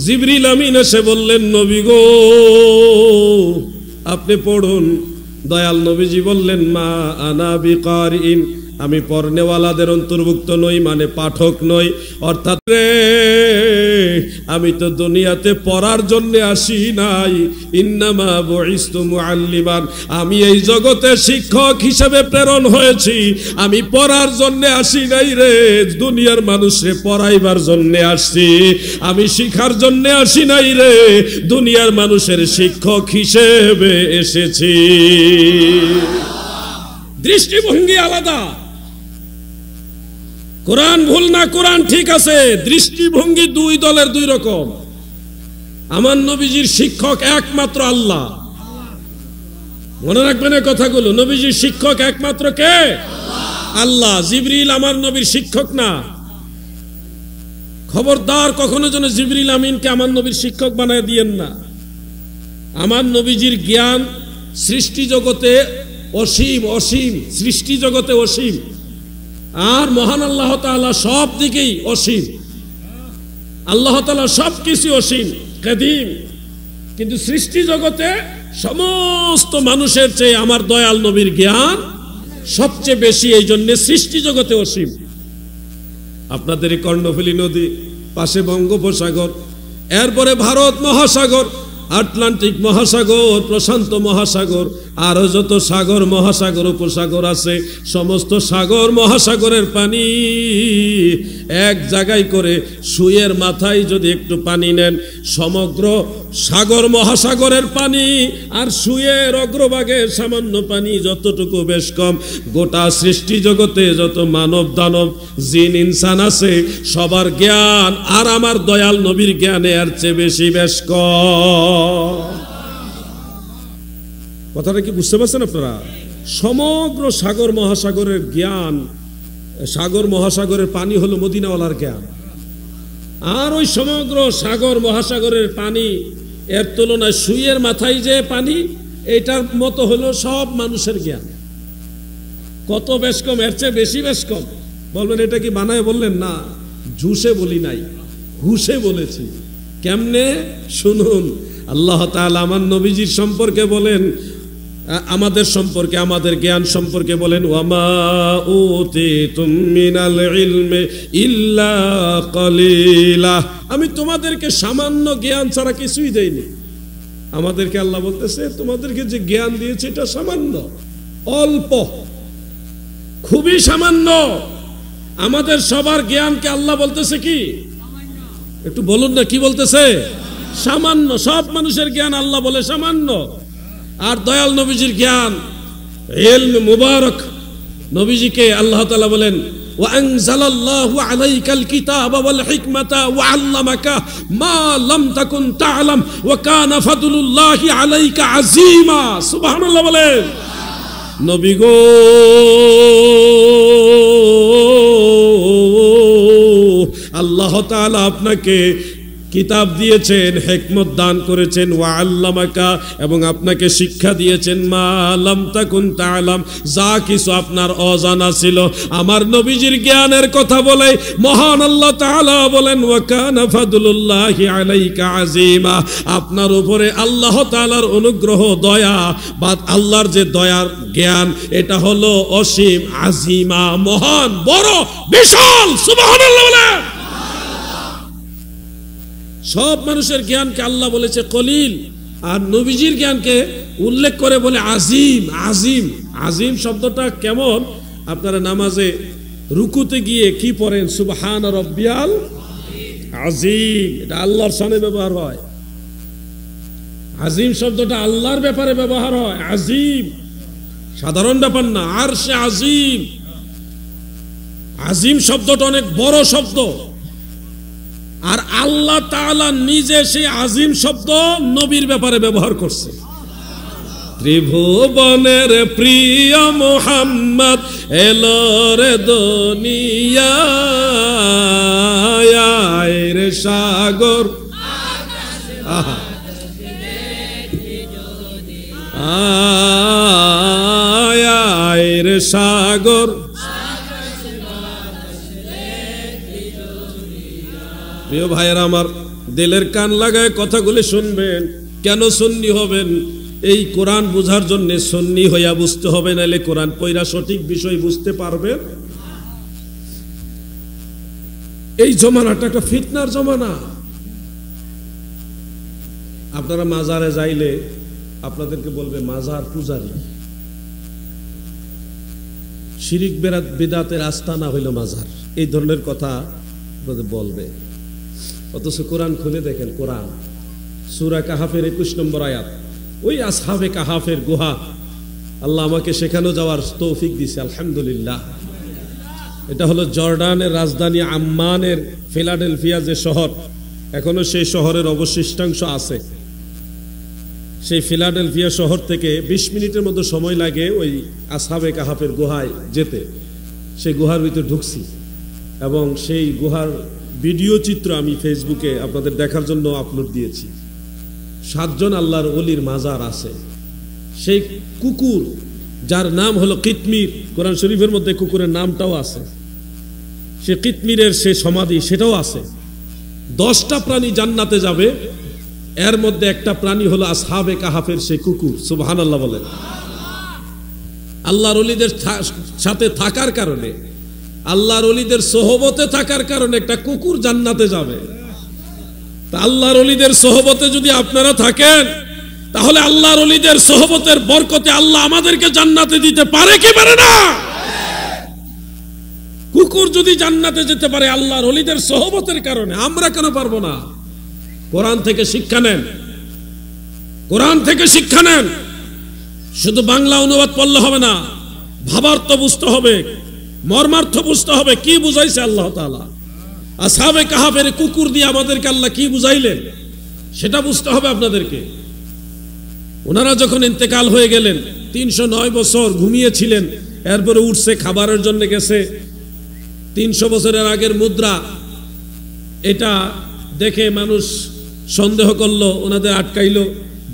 [SPEAKER 1] জিবরিল আমিন এসে বললেন, নবী গো, আপনি পড়ুন। দয়াল নবীজি বললেন, মা আনা বিকারিন, আমি পড়নেওয়ালাদের অন্তর্ভুক্ত নই, মানে পাঠক নই। অর্থাৎ রে, আমি তো দুনিয়াতে পড়ার জন্য আসি নাই, ইন্নামা বুইস্তু মুআল্লিমান, আমি এই জগতে শিক্ষক হিসেবে প্রেরণ হয়েছি। আমি পড়ার জন্য আসি নাই রে, দুনিয়ার মানুষে পড়াইবার জন্য আসছি। আমি শিখার জন্য আসি নাই রে, দুনিয়ার মানুষের শিক্ষক হিসেবে এসেছি। দৃষ্টিভঙ্গি আলাদা। কোরআন ভুল না, কোরআন ঠিক আছে, দৃষ্টিভঙ্গি দুই দলের দুই রকম। আমার নবীজির শিক্ষক একমাত্র আল্লাহ। মনে রাখবেন এই কথাগুলো। নবীজির শিক্ষক একমাত্র কে? আল্লাহ। জিবরিল আমার নবীর শিক্ষক না। খবরদার, কখনো যেন জিবরিল আমিনকে আমার নবীর শিক্ষক বানায় দিয়েন না। আমার নবীজির জ্ঞান সৃষ্টি জগতে অসীম, অসীম, সৃষ্টি জগতে অসীম, আর মহান আল্লাহ তাআলা সব দিকেই অসীম। আল্লাহ তাআলা সবকিছু অসীম কাদিম, কিন্তু সৃষ্টি জগতে সমস্ত মানুষের চেয়ে আমার দয়াল নবীর জ্ঞান সবচেয়ে বেশি, এই জন্য সৃষ্টি জগতে অসীম। আপনাদের এই কর্ণফুলী নদী, পাশে বঙ্গোপসাগর, এরপরে ভারত মহাসাগর, আটলান্টিক মহাসাগর, প্রশান্ত মহাসাগর, আরো যত সাগর মহাসাগর উপসাগর আছে, সমস্ত সাগর মহাসাগরের পানি এক জায়গায় করে সুয়ের মাথায় যদি একটু পানি নেন, সমগ্র সাগর মহাসাগরের পানি আর সুয়ের অগ্রভাগের সামান্য পানি যতটুকু বেশ কম। গোটা সৃষ্টি জগতে যত মানব দানব জিন ইনসান আছে, সবার জ্ঞান আর আমার দয়াল নবীর জ্ঞানে এর চেয়ে বেশি বেশ কম। কথাটা কি বুঝতে পারছেন আপনারা? সমগ্র সাগর মহাসাগরের জ্ঞান, সাগর মহাসাগরের পানি হলো মদিনাওয়ালার জ্ঞান, আর ওই সমগ্র সাগর মহাসাগরের পানি এর তুলনায় সুইয়ের মাথায় যে পানি, এটার মতো হলো সব মানুষের জ্ঞান। কত বেশ কম, এর চেয়ে বেশি বেশ কম। বলবেন এটা কি বানায় বললেন? না, ঝুসে বলি নাই, হুসে বলেছি। কেমনে শুনুন। আল্লাহ তাআলা আমার নবীজির সম্পর্কে বলেন, আমাদের সম্পর্কে, আমাদের জ্ঞান সম্পর্কে বলেন, ওয়ামা উতিতুম মিনাল ইলমি ইল্লা কলিলা, আমি তোমাদেরকে সামান্য জ্ঞান ছাড়া কিছুই দেইনি। আমাদেরকে আল্লাহ বলতেছে তোমাদেরকে যে জ্ঞান দিয়েছে এটা সামান্য, অল্প, খুবই সামান্য। আমাদের সবার জ্ঞানকে আল্লাহ বলতেছে কি? একটু বলুন না, কি বলতেছে? সামান্য। সব মানুষের জ্ঞান আল্লাহ বলে সামান্য, আর দয়াল নবীজির জ্ঞান ইলম মুবারক। নবীজিকে আল্লাহ তাআলা বলেন, ওয়া আনজালাল্লাহু আলাইকাল কিতাবা ওয়াল হিকমাতা ওয়া আল্লামাকা মা লাম তাকুন তা'লাম ওয়া কানা ফাদলুল্লাহি আলাইকা আযীমা। সুবহানাল্লাহ বলেন। নবী গো, আল্লাহ তাআলা আপনাকে কিতাব দিয়েছেন, হিকমত দান করেছেন, ওয়া আল্লামাকা, এবং আপনাকে শিক্ষা দিয়েছেন, মা লাম তাকুন তা'লাম, যা কিছু আপনার অজানা ছিল। আমার নবীজির জ্ঞানের কথা বলে মহান আল্লাহ তাআলা বলেন, ওয়া কানা ফাদলুল্লাহি আলাইকা আযীমা, আপনার উপরে আল্লাহ তাআলার অনুগ্রহ, দয়া বা আল্লাহর যে দয়ার জ্ঞান, এটা হলো অসীম, আযীমা, মহান, বড়, বিশাল। সুবহানাল্লাহ বলেন। সব মানুষের জ্ঞানকে আল্লাহ বলেছে কলিল, আর নবীজির জ্ঞানকে উল্লেখ করে বলে আজিম। আজিম, আজিম শব্দটা কেমন? আপনারা নামাজে রুকুতে গিয়ে কি পড়েন? সুবহান রব্বিয়াল আজিম, এটা আল্লাহর শানে ব্যবহার হয়। আজিম শব্দটা আল্লাহর ব্যাপারে ব্যবহার হয়। আজিম সাধারণ ব্যাপার না, আরশে আজিম। আজিম শব্দটা অনেক বড় শব্দ, আর আল্লাহ তাআলা নিজে সেই আজিম শব্দ নবীর ব্যাপারে ব্যবহার করছে। ত্রিভুবনের প্রিয় মুহাম্মদ এলো রে দুনিয়ায়, রে সাগর আয়, রে সাগর। প্রিয় ভাইয়েরা আমার, দিলের কান লাগায় কথাগুলি শুনবেন। কেন সুন্নি হবেন? এই কোরআন বুঝার জন্য সুন্নি হইয়া বুঝতে হবে, নাহলে কোরআন পড়া সঠিক বিষয় বুঝতে পারবেন। এই জমানাটা একটা ফিতনার জমানা। আপনারা মাজারে যাইলে আপনাদেরকে বলবে মাজার পূজারী, শিরিক বিদআতের আস্তানা হইল মাজার, এই ধরনের কথা আপনাদের বলবে। অথচ কোরআন খুলে দেখেন, কোরআন সূরা কাহাফের 21 নম্বর আয়াত, ওই আসহাবে কাহাফের গুহা আল্লাহ আমাকে সেখানে যাওয়ার তৌফিক দিয়েছে, আলহামদুলিল্লাহ। এটা হলো জর্ডানের রাজধানী আম্মানের ফিলাডেলফিয়া যে শহর, এখনো সেই শহরের অবশিষ্টাংশ আছে। সেই ফিলাডেলফিয়া শহর থেকে 20 মিনিটের মতো সময় লাগে ওই আসহাবে কাহাফের গুহায় যেতে। সেই গুহার ভিতরে ঢুকছি, এবং সেই গুহার ভিডিও চিত্র আমি ফেসবুকে আপনাদের দেখার জন্য আপলোড দিয়েছি। 7 জন আল্লাহর ওলির মাজার আছে। সেই কুকুর যার নাম হলো কিতমির, কোরআন শরীফের মধ্যে কুকুরের নামটাও আছে। সে কিতমিরের সে সমাধি, সেটাও আছে। 10টা প্রাণী জান্নাতে যাবে, এর মধ্যে একটা প্রাণী হলো আসহাবে কাহাফের সেই কুকুর। সুবহানাল্লাহ বলেন। আল্লাহর ওলিদের সাথে থাকার কারণে, আল্লাহর ওলিদের সোহবতে থাকার কারণে একটা কুকুর জান্নাতে যাবে। তা আল্লাহর ওলিদের সোহবতে যদি আপনারা থাকেন, তাহলে আল্লাহর ওলিদের সোহবতের বরকতে আল্লাহ আমাদেরকে জান্নাতে দিতে পারে কি পারে না? কুকুর যদি জান্নাতে যেতে পারে আল্লাহর ওলিদের সোহবতের কারণে, আমরা কেন পারবো না? কোরআন থেকে শিক্ষা নেন, কোরআন থেকে শিক্ষা নেন। শুধু বাংলা অনুবাদ পড়লে হবে না, ভাবার্থ বুঝতে হবে, মর্মার্থ বুঝতে হবে। কি বুঝাইছে আল্লাহ তাআলা? আসহাবে কাহাফের কুকুর দিয়ে আমাদেরকে আল্লাহ কি বুঝাইলেন সেটা বুঝতে হবে আপনাদেরকে। ওনারা যখন ইন্তেকাল হয়ে গেলেন, 309 বছর ঘুমিয়েছিলেন, এরপরে উঠছে, খাবারের জন্য গেছে। 300 বছরের আগের মুদ্রা, এটা দেখে মানুষ সন্দেহ করলো, ওনাদের আটকাইলো,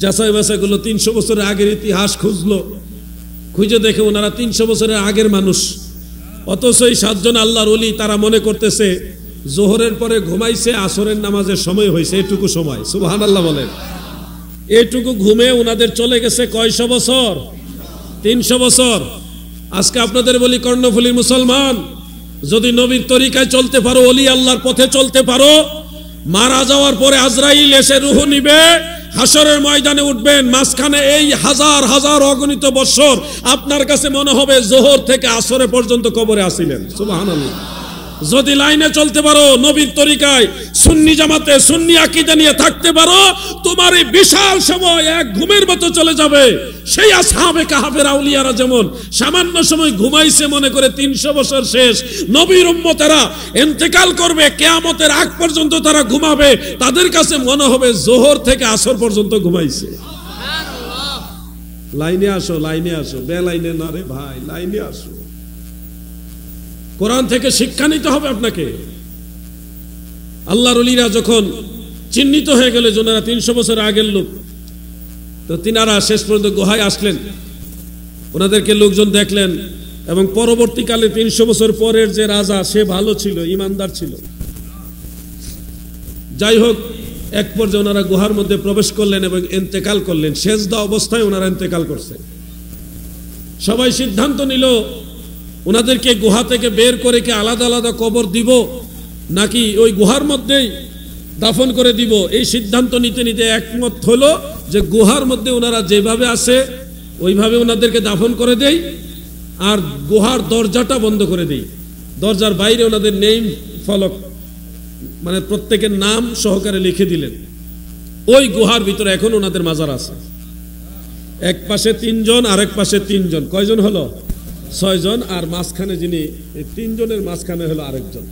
[SPEAKER 1] যাচাই বাছাই করলো, 300 বছরের আগের ইতিহাস খুঁজলো, খুঁজে দেখে ওনারা 300 বছরের আগের মানুষ। অথচ এই 7 জন আল্লাহর ওলি, তারা মনে করতেছে জোহরের পরে ঘুমাইছে, আসরের নামাজের সময় হয়েছে, এটুকু সময়। সুবহানাল্লাহ বলেন। এটুকু ঘুমে ওনাদের চলে গেছে কয়শো বছর? 300 বছর। আজকে আপনাদের বলি, কর্ণফুলী মুসলমান, যদি নবীর তরিকায় চলতে পারো, ওলি আল্লাহর পথে চলতে পারো, মারা যাওয়ার পরে আজরাইল এসে রূহ নিবে, হাসরের ময়দানে উঠবেন, মাঝখানে এই হাজার হাজার অগণিত বছর আপনার কাছে মনে হবে জোহর থেকে আসরে পর্যন্ত কবরে আসিলেন। সুবহানাল্লাহ। যদি লাইনে চলতে পারো, নবীর তরিকায়, সুন্নি জামাতে, সুন্নি আকীদা নিয়ে থাকতে পারো, তোমার এই বিশাল সময় এক ঘুমের মতো চলে যাবে। সেই আসহাবে কাহাফের আউলিয়ারা যেমন সামান্য সময় ঘুমাইছে মনে করে 300 বছর শেষ, নবীর উম্মতেরা ইন্তেকাল করবে, কিয়ামতের আগ পর্যন্ত তারা ঘুমাবে, তাদের কাছে মনে হবে জোহর থেকে আসর পর্যন্ত ঘুমাইছে। লাইনে আসো, লাইনে আসো, বেলাইনে না রে ভাই, লাইনে আসো। কোরআন থেকে শিক্ষা নিতে হবে আপনাকে। আল্লাহর ওলিরা যখন চিহ্নিত হয়ে গেল যে ওনারা 300 বছর আগের লোক, তো তিনারা শেষ পর্যন্ত গুহায় আসলেন, ওনাদেরকে লোকজন দেখলেন, এবং পরবর্তীকালে 300 বছর পরের যে রাজা, সে ভালো ছিল, ইমানদার ছিল। যাই হোক, এক পর্যায়ে ওনারা গুহার মধ্যে প্রবেশ করলেন এবং ইন্তেকাল করলেন। সেজদা অবস্থায় ওনারা ইন্তেকাল করছে। সবাই সিদ্ধান্ত নিল ওনাদেরকে গুহা থেকে বের করে কি আলাদা আলাদা কবর দিব, নাকি ওই গুহার মধ্যেই দাফন করে দিব। এই সিদ্ধান্ত নিতে নিতে একমত হলো যে গুহার মধ্যে ওনারা যেভাবে আছে ওইভাবে ওনাদেরকে দাফন করে দেই, আর গুহার দরজাটা বন্ধ করে দেই। দরজার বাইরে ওনাদের নেম ফলক, মানে প্রত্যেকের নাম সহকারে লিখে দিলেন। ওই গুহার ভিতরে এখন ওনাদের মাজার আছে। এক পাশে 3 জন, আরেক পাশে 3 জন, কয়জন হলো? 6 জন, আর মাঝখানে যিনি, এই 3 জনের মাঝখানে হলো আরেকজন।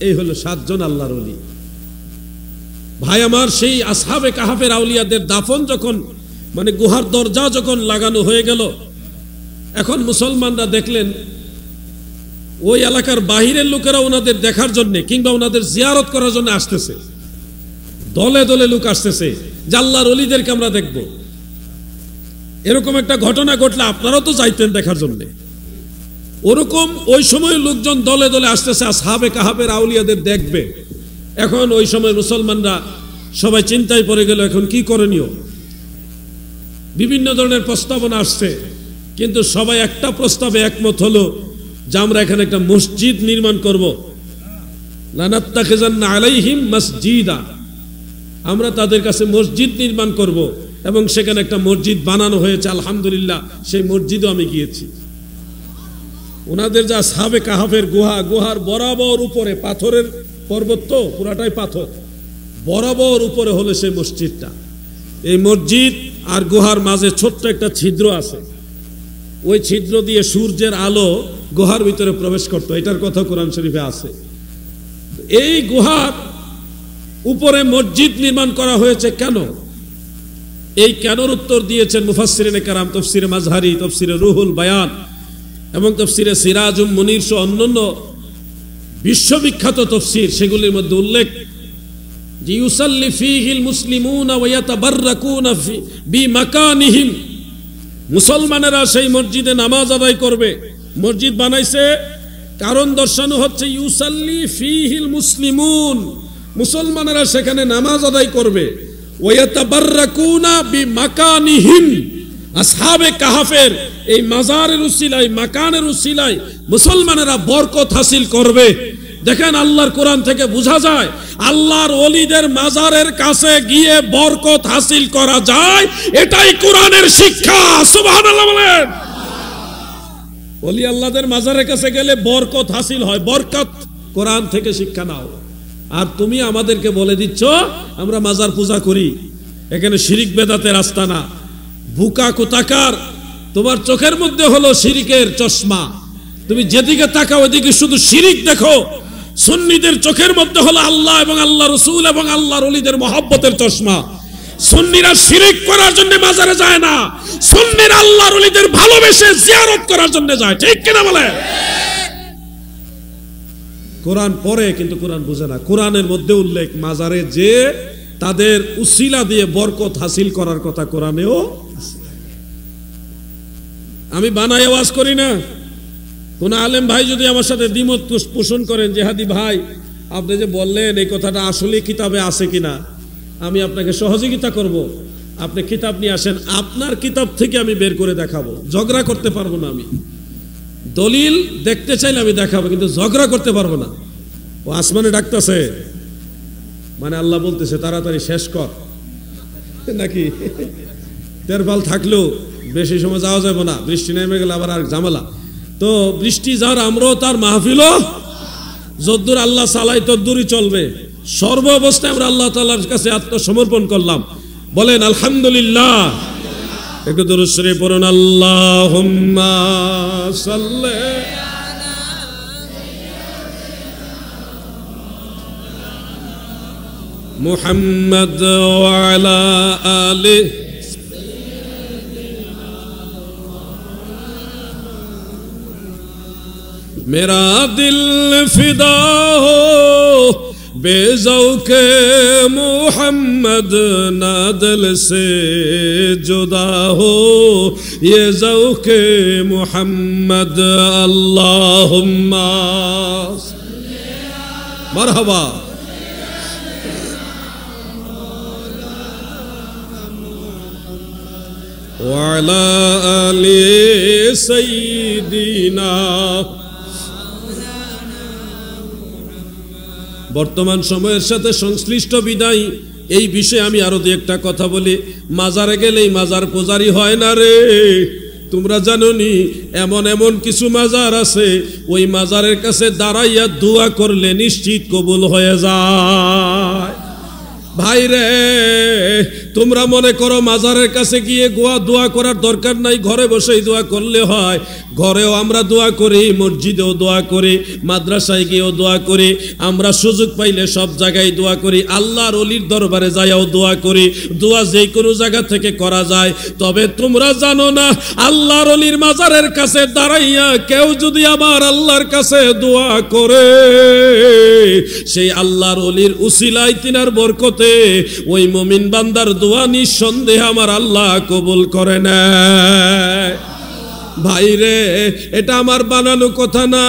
[SPEAKER 1] এই হলো 7 জন আল্লাহর ওলি। ভাই আমার, সেই আসহাবে কাহাফের আউলিয়াদের দাফন যখন, মানে গুহার দরজা যখন লাগানো হয়ে গেল, এখন মুসলমানরা দেখলেন ওই এলাকার বাহিরের লোকেরা ওনাদের দেখার জন্য কিংবা ওনাদের জিয়ারত করার জন্য আসতেছে, দলে দলে লোক আসতেছে যে আল্লাহর ওলিদেরকে আমরা দেখব। এরকম একটা ঘটনা ঘটলে আপনারাও তো যাইতেন দেখার জন্য। ওরকম ওই সময় লোকজন দলে দলে আসতেছে আসহাবে কাহাফের আউলিয়াদের দেখবে। এখন ওই সময় মুসলমানরা সবাই চিন্তায় পড়ে গেল, এখন কি করণীয়? বিভিন্ন ধরনের প্রস্তাবনা আসছে, কিন্তু সবাই একটা প্রস্তাবে একমত হলো যে আমরা এখানে একটা মসজিদ নির্মাণ করব। লানাত্তাখিযান্না আলাইহিম মাসজিদা, আমরা তাদের কাছে মসজিদ নির্মাণ করব। এবং সেখানে একটা মসজিদ বানানো হয়েছে, আলহামদুলিল্লাহ। সেই মসজিদও আমি গিয়েছি। ওনাদের যা আসহাবে কাহাফের গুহা, গুহার বরাবর উপরে পাথরের পর্বত, তো পুরাটাই পাথর, বরাবর উপরে হলো সেই মসজিদটা। এই মসজিদ আর গুহার মাঝে ছোট্ট একটা ছিদ্র আছে, ওই ছিদ্র দিয়ে সূর্যের আলো গুহার ভিতরে প্রবেশ করত। এটার কথা কোরআন শরীফে আছে। এই গুহার উপরে মসজিদ নির্মাণ করা হয়েছে কেন? এই কেনর উত্তর দিয়েছেন মুফাসসিরিনে কেরাম, তাফসিরে মাযহারি, তাফসিরে রুহুল বায়ান এবং তাফসিরে সিরাজুম মুনির সহ অন্যান্য বিশ্ববিখ্যাত তাফসির, সেগুলির মধ্যে উল্লেখ যে ইউসাল্লি ফীহিল মুসলিমুনা ওয়া ইয়াতাবাররাকুনা বিমাকানিহিম, মুসলমানেরা সেই মসজিদে নামাজ আদায় করবে। মসজিদ বানাইছে কারণ দর্শানো হচ্ছে ইউসাল্লি ফীহিল মুসলিমুন, মুসলমানেরা সেখানে নামাজ আদায় করবে। ওয়ায়াতাবাররাকুনা বিমাকানিহিম, আসহাবে কাহাফের এই মাজারের উসিলায়, মাকানের উসিলায় মুসলমানেরা বরকত হাসিল করবে। দেখেন আল্লাহর কোরআন থেকে বোঝা যায় আল্লাহর ওলিদের মাজারের কাছে গিয়ে বরকত হাসিল করা যায়, এটাই কোরআনের শিক্ষা। সুবহানাল্লাহ বলেন। ওলি আল্লাহদের মাজারের কাছে গেলে বরকত হাসিল হয়, বরকত কোরআন থেকে শিক্ষা নাও। আর তুমি আমাদেরকে বলে দিচ্ছ আমরা মাজার পূজা করি, এখানে শিরিক বেদাতের আস্তানা। বুকা কোতাকার, তোমার চোখের মধ্যে হলো শিরিকের চশমা, তুমি যেদিকে তাকাও ওদিকে শুধু শিরিক দেখো। সুন্নিদের চোখের মধ্যে হলো আল্লাহ এবং আল্লাহ রাসূল এবং আল্লাহর ওলিদের মহব্বতের চশমা। সুন্নিরা শিরিক করার জন্য মাজারে যায় না, সুন্নিরা আল্লাহর ওলিদের ভালোবেসে জিয়ারত করার জন্য যায়। ঠিক কিনা বলে? কোরআন পড়ে কিন্তু কোরআন বুঝে না। কোরআনের মধ্যে উল্লেখ মাজারে যে তাদের উসিলা দিয়ে বরকত হাসিল করার কথা কোরআনেও আছে। আমি বানায় আওয়াজ করি না। কোন আলেম ভাই যদি আমার সাথে দ্বিমত পোষণ করেন, জেহাদি ভাই আপনি যে বললেন এই কথাটা আসলে কিতাবে আছে কিনা, আমি আপনাকে সহযোগিতা করব। আপনি কিতাব নিয়ে আসেন, আপনার কিতাব থেকে আমি বের করে দেখাবো। ঝগড়া করতে পারবো না, আমি দলিল দেখতে চাইলে আমি দেখাবো, কিন্তু ঝগড়া করতে পারবো না। ও আসমানে ডাকতেছে, মানে আল্লাহ বলতেছে তাড়াতাড়ি শেষ কর, নাকি তেরপাল থাকলেও বেশি সময় যাওয়া যাবে না, বৃষ্টি নেমে গেলে আবার আর ঝামেলা। তো বৃষ্টি যার আমরাও তার মাহফিলও যদ্দূর আল্লাহ চালাই তদ্দূরই চলবে। সর্ব অবস্থায় আমরা আল্লাহ তাআলার কাছে আত্মসমর্পণ করলাম। বলেন আলহামদুলিল্লাহ। একটু দুরূদ শরীফ পড়ুন। আল্লাহুম্মা সাল্লি মুহাম্মদ ওয়া আলা আলিহি मेरा दिल फिदा हो बेज़ौक़े मुहम्मद, ना दिल से जुदा हो ये ज़ौक़े मुहम्मद। अल्लाहुम्मा मरहबा। वा अला आलि सय्यिदिना। বর্তমান সময়ের সাথে সংশ্লিষ্ট বিদায় এই বিষয়ে আমি আরো দুই একটা কথা বলি। মাজারে গেলেই মাজার পূজারি হয় না রে। তোমরা জানো নি এমন এমন কিছু মাজার আছে, ওই মাজারের কাছে দাঁড়াইয়া দোয়া করলে নিশ্চিত কবুল হয়ে যায়। ভাই রে, তোমরা মনে করো মাজারের কাছে গিয়ে দোয়া করার দরকার নাই, ঘরে বসেই দোয়া করলে হয়। ঘরেও আমরা দোয়া করি, মসজিদেও দোয়া করি, মাদ্রাসায় গিয়েও দোয়া করি, আমরা সুযোগ পাইলে সব জায়গায় দোয়া করি, আল্লাহর ওলির দরবারে যাইও দোয়া করি। দোয়া যে কোনো জায়গা থেকে করা যায়। তবে তোমরা জানো না আল্লাহর ওলির মাজারের কাছে দাঁড়াইয়া কেউ যদি আমার আল্লাহর কাছে দোয়া করে, সেই আল্লাহর ওলির উসিলায় তিনার বরকতে ওই মুমিন বান্দার দোয়া নিঃসন্দেহে আমার আল্লাহ কবুল করে নেয়। ভাই রে, এটা আমার বানানো কথা না,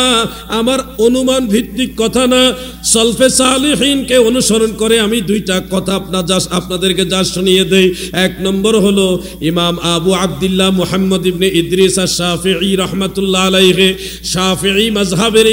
[SPEAKER 1] আমার অনুমান ভিত্তিক কথা না। সলফে সালেহিনকে অনুসরণ করে আমি দুইটা কথা আপনাদেরকে যা শুনিয়ে দেই। এক নম্বর হলো ইমাম আবু আব্দুল্লাহ মুহাম্মদ ইবনে ইদ্রিস আশ-শাফিঈ রাহমাতুল্লাহ আলাইহি, শাফিঈ মাযহাবের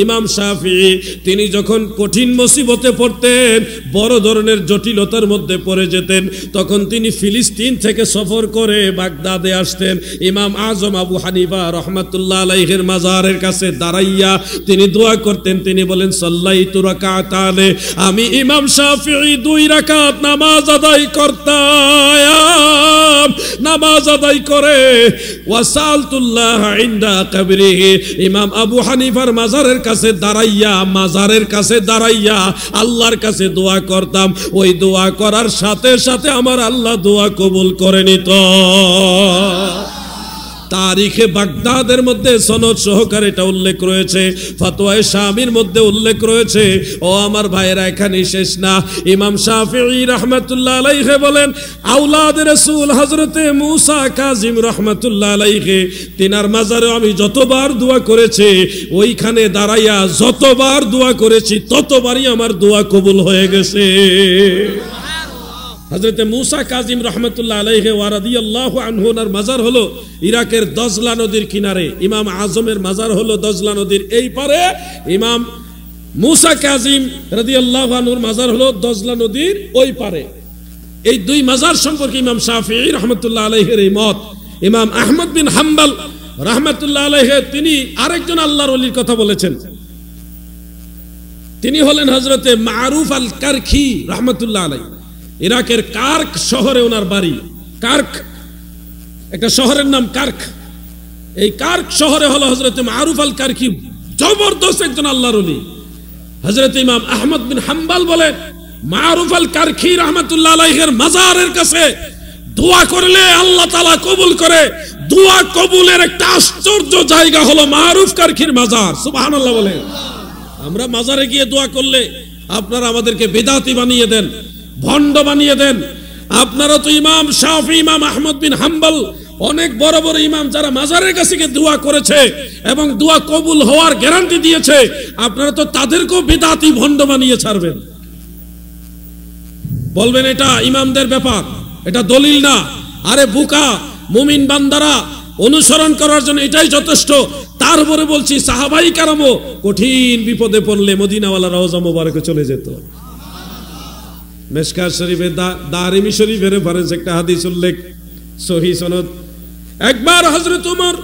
[SPEAKER 1] ইমাম শাফিঈ, তিনি যখন কঠিন মুসিবতে পড়তেন, বড় ধরনের জটিলতার মধ্যে পড়ে যেতেন, তখন তিনি ফিলিস্তিন থেকে সফর করে বাগদাদে আসতেন। ইমাম আজম আবু হানিফা রাহমাতুল্লাহ আলাইহির মাজারের কাছে দাঁড়াইয়া তিনি দোয়া করতেন। তিনি বলেন সাল্লাইতু রাকাতানে, আমি ইমাম শাফিঈ 2 রাকাত নামাজ আদায় করতাম। নামাজ আদায় করে ওয়াসালতুল্লাহ ইনদা কবরিহি, ইমাম আবু হানিফার মাজারের কাছে দাঁড়াইয়া আল্লাহর কাছে দোয়া করতাম। ওই দোয়া করার সাথে সাথে আমার আল্লাহ দোয়া কবুল করে নিত। তারিখে বাগদাদের মধ্যে সনদ সহকারে এটা উল্লেখ রয়েছে, ফতোয়ায়ে শামির মধ্যে উল্লেখ রয়েছে। ও আমার ভাইয়েরা, এখানে শেষ না। ইমাম শাফিঈ রাহমাতুল্লাহ আলাইহি বলেন, আওলাদ রাসূল হযরতে মূসা কাযিম রাহমাতুল্লাহ আলাইহি তিনার মাজারে আমি যতবার দোয়া করেছি, ওইখানে দাঁড়াইয়া যতবার দোয়া করেছি ততবারই আমার দোয়া কবুল হয়ে গেছে। হযরতে মূসা কাযিম রাহমাতুল্লাহ আলাইহি ওয়া রাদিয়াল্লাহু আনহুর মাজার হলো ইরাকের দজলা নদীর কিনারে। ইমাম আজমের মাজার হলো দজলা নদীর এই পারে, ইমাম মূসা কাযিম রাদিয়াল্লাহু আনহুর মাজার হলো দজলা নদীর ওই পারে। এই দুই মাজার সম্পর্কে ইমাম শাফিঈ রাহমাতুল্লাহ আলাইহির এই মত। ইমাম আহমদ বিন হাম্বল রাহমাতুল্লাহ আলাইহি তিনি আরেকজন আল্লাহর ওলির কথা বলেছেন। তিনি হলেন হযরতে মারুফ আল কারখি রাহমাতুল্লাহ আলাইহি। ইরাকের কার্ক শহরে ওনার বাড়ি। কার্ক একটা শহরের নাম কার্ক। এই কার্ক শহরে হলো হযরতে মারুফ আল কারখি, জবরদস্ত একজন আল্লাহর ওলি। হযরতে ইমাম আহমদ বিন হাম্বল বলেন, মারুফ আল কারখি রাহমাতুল্লাহ আলাইহির মাজারের কাছে দোয়া করলে আল্লাহ তাআলা কবুল করে। দোয়া কবুলের একটা আশ্চর্য জায়গা হলো মারুফ কারখির মাজার। সুবহানাল্লাহ বলেন। আমরা মাজারে গিয়ে দোয়া করলে আপনারা আমাদেরকে বেদাতি বানিয়ে দেন, ভণ্ড বানিয়ে দেন। আপনারা তো ইমাম শাফি, ইমাম আহমদ বিন হাম্বল, অনেক বড় বড় ইমাম যারা মাজারের কাছে গিয়ে দোয়া করেছে এবং দোয়া কবুল হওয়ার গ্যারান্টি দিয়েছে, আপনারা তো তাদেরকেও বেদাতি ভণ্ড বানিয়ে ছাড়বেন। বলবেন এটা ইমামদের ব্যাপার, এটা দলিল না। আরে বোকা মুমিন বান্দারা, অনুসরণ করার জন্য এটাই যথেষ্ট। তারপরে বলছি, সাহাবাই কারামও কঠিন বিপদে পড়লে মদিনাওয়ালা রওজা মোবারকে চলে যেত। মিশকাত শরীফে দারিমি শরীফের রেফারেন্স একটা হাদিস উল্লেখ, সহিহ সনদ। একবার হযরত ওমর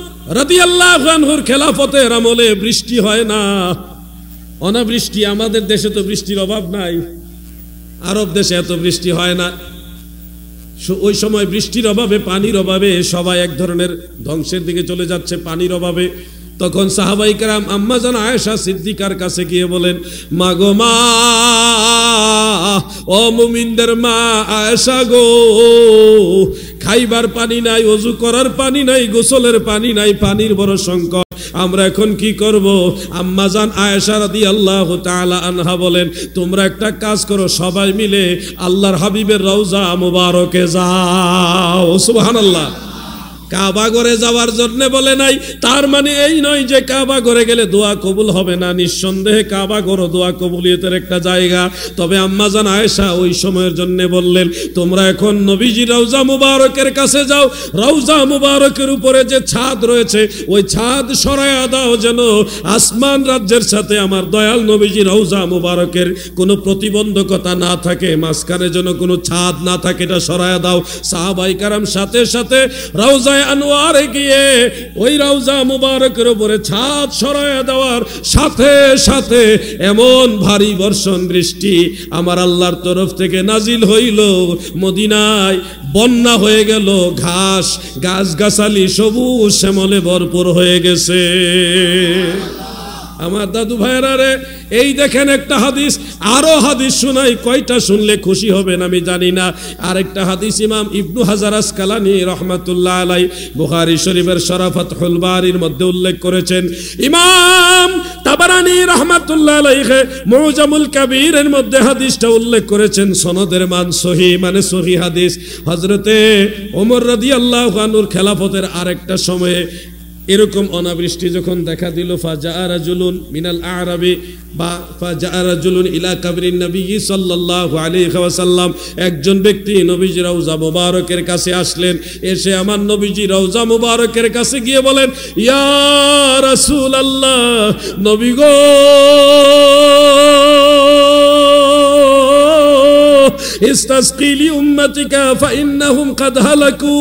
[SPEAKER 1] রাদিয়াল্লাহু আনহুর খেলাফতের আমলে বৃষ্টি হয় না, অনাবৃষ্টি। আমাদের দেশে তো বৃষ্টির অভাব নাই, আরব দেশে এত বৃষ্টি হয় না। ওই সময় বৃষ্টির অভাবে, পানির অভাবে সবাই এক ধরনের ধ্বংসের দিকে চলে যাচ্ছে, পানির অভাবে। তখন সাহাবায়ে কেরাম আম্মা জান আয়েশা সিদ্দিকার কাছে গিয়ে বলেন, মা গো মা, ও মুমিনদের মা আয়েশা গো, খাইবার পানি নাই, ওযু করার পানি নাই, গোসলের পানি নাই, পানির বড় সংকট, আমরা এখন কি করব? আম্মা জান আয়েশা রাদিয়াল্লাহু তাআলা আনহা বলেন, তোমরা একটা কাজ করো, সবাই মিলে আল্লাহর হাবিবের রওজা মুবারকে যাও। সুবহানাল্লাহ। কাবা ঘরে যাওয়ার জন্য বলে নাই, তার মানে এই নয় যে কাবা ঘরে গেলে দোয়া কবুল হবে না। নিঃসন্দেহে কাবা ঘর দোয়া কবুলিয়তের একটা জায়গা। তবে আম্মা জান আয়েশা ওই সময়ের জন্য বললেন, তোমরা এখন নবীজি রওজা মুবারকের কাছে যাও, রওজা মুবারকের উপরে যে ছাদ রয়েছে ওই ছাদ সরায়া দাও, যেন আসমান রাজ্যের সাথে আমার দয়াল নবীজি রওজা মুবারকের কোনো প্রতিবন্ধকতা না থাকে, মাঝখানে যেন কোনো ছাদ না থাকে, এটা সরায়া দাও। সাহাবায়ে কেরাম সাথে সাথে রওজা আনোয়ারে গিয়ে ওই রওজা মুবারকের উপরে ছাদ সরায়া দেওয়ার সাথে সাথে এমন ভারী বর্ষণ বৃষ্টি আমার আল্লাহর তরফ থেকে নাজিল হইল, মদিনায় বন্যা হয়ে গেল, ঘাস গাছগাছালি সবুজ শ্যামলে ভরপুর হয়ে গেছে। আমার দাদু ভাইয়েরা রে, এই দেখেন একটা হাদিস, আরো হাদিস শোনাই, কয়টা শুনলে খুশি হবেন আমি জানি না। আরেকটা হাদিস ইমাম ইবনু হাজার আসকালানী রাহমাতুল্লাহ আলাইহি বুখারী শরীফের শরাফাতুল বারীর মধ্যে উল্লেখ করেছেন। ইমাম তাবারানী রাহমাতুল্লাহ আলাইহি মুজামুল কাবীরের মধ্যে হাদিসটা উল্লেখ করেছেন, সনদের মান সহিহ, মানে সহিহ হাদিস। হযরতে ওমর রাদিয়াল্লাহু আনহুর খেলাফতের আরেকটা সময়ে এরকম অনাবৃষ্টি যখন দেখা দিল, ফাজা রাজুলুন মিনাল আরাবি বা ফাজা রাজুলুন ইলা কাবরিন নবী সাল্লাল্লাহু আলাইহি ওয়াসাল্লাম, একজন ব্যক্তি নবীজি রওজা মুবারকের কাছে আসলেন। এসে আমার নবীজি রওজা মুবারকের কাছে গিয়ে বলেন, ইয়া রাসূলুল্লাহ, নবী গো, ইস্তাসকিলি উম্মতিকা ফাইন্নাহুম কাদ হালাকু,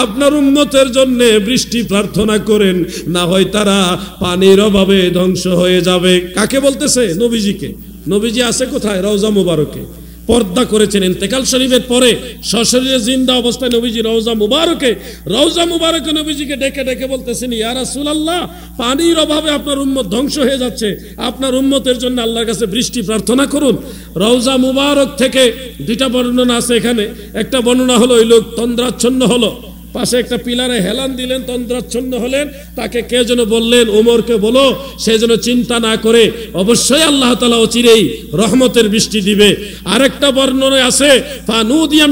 [SPEAKER 1] আপনার উম্মতের জন্য বৃষ্টি প্রার্থনা করেন, না হয় তারা পানির অভাবে ধ্বংস হয়ে যাবে। কাকে বলতেছে? নবীজিকে। নবীজি আছে কোথায়? রওজা মুবারকে। পর্দা করেছেন ইন্তেকাল শরীফের পরে, সশরীরে জিন্দা অবস্থায় নবীজি রওজা মুবারকে নবীজিকে ডেকে ডেকে বলতেছেন, ইয়া রাসূলুল্লাহ, পানির অভাবে আপনার উম্মত ধ্বংস হয়ে যাচ্ছে, আপনার উম্মতের জন্য আল্লাহর কাছে বৃষ্টি প্রার্থনা করুন। রওজা মুবারক থেকে দুইটা বর্ণনা আছে এখানে। একটা বর্ণনা হলো ওই লোক তন্দ্রাচ্ছন্ন হলো, পাশে একটা পিলারে হেলান দিলেন, তন্দ্রাচ্ছন্ন হলেন। তাকে কে যেন বললেন, ওমরকে বলো সে যেন চিন্তা না করে, অবশ্যই আল্লাহ তাআলা অচিরেই রহমতের বৃষ্টি দিবে। আরেকটা বর্ণনায় আছে, ফানুদিয়া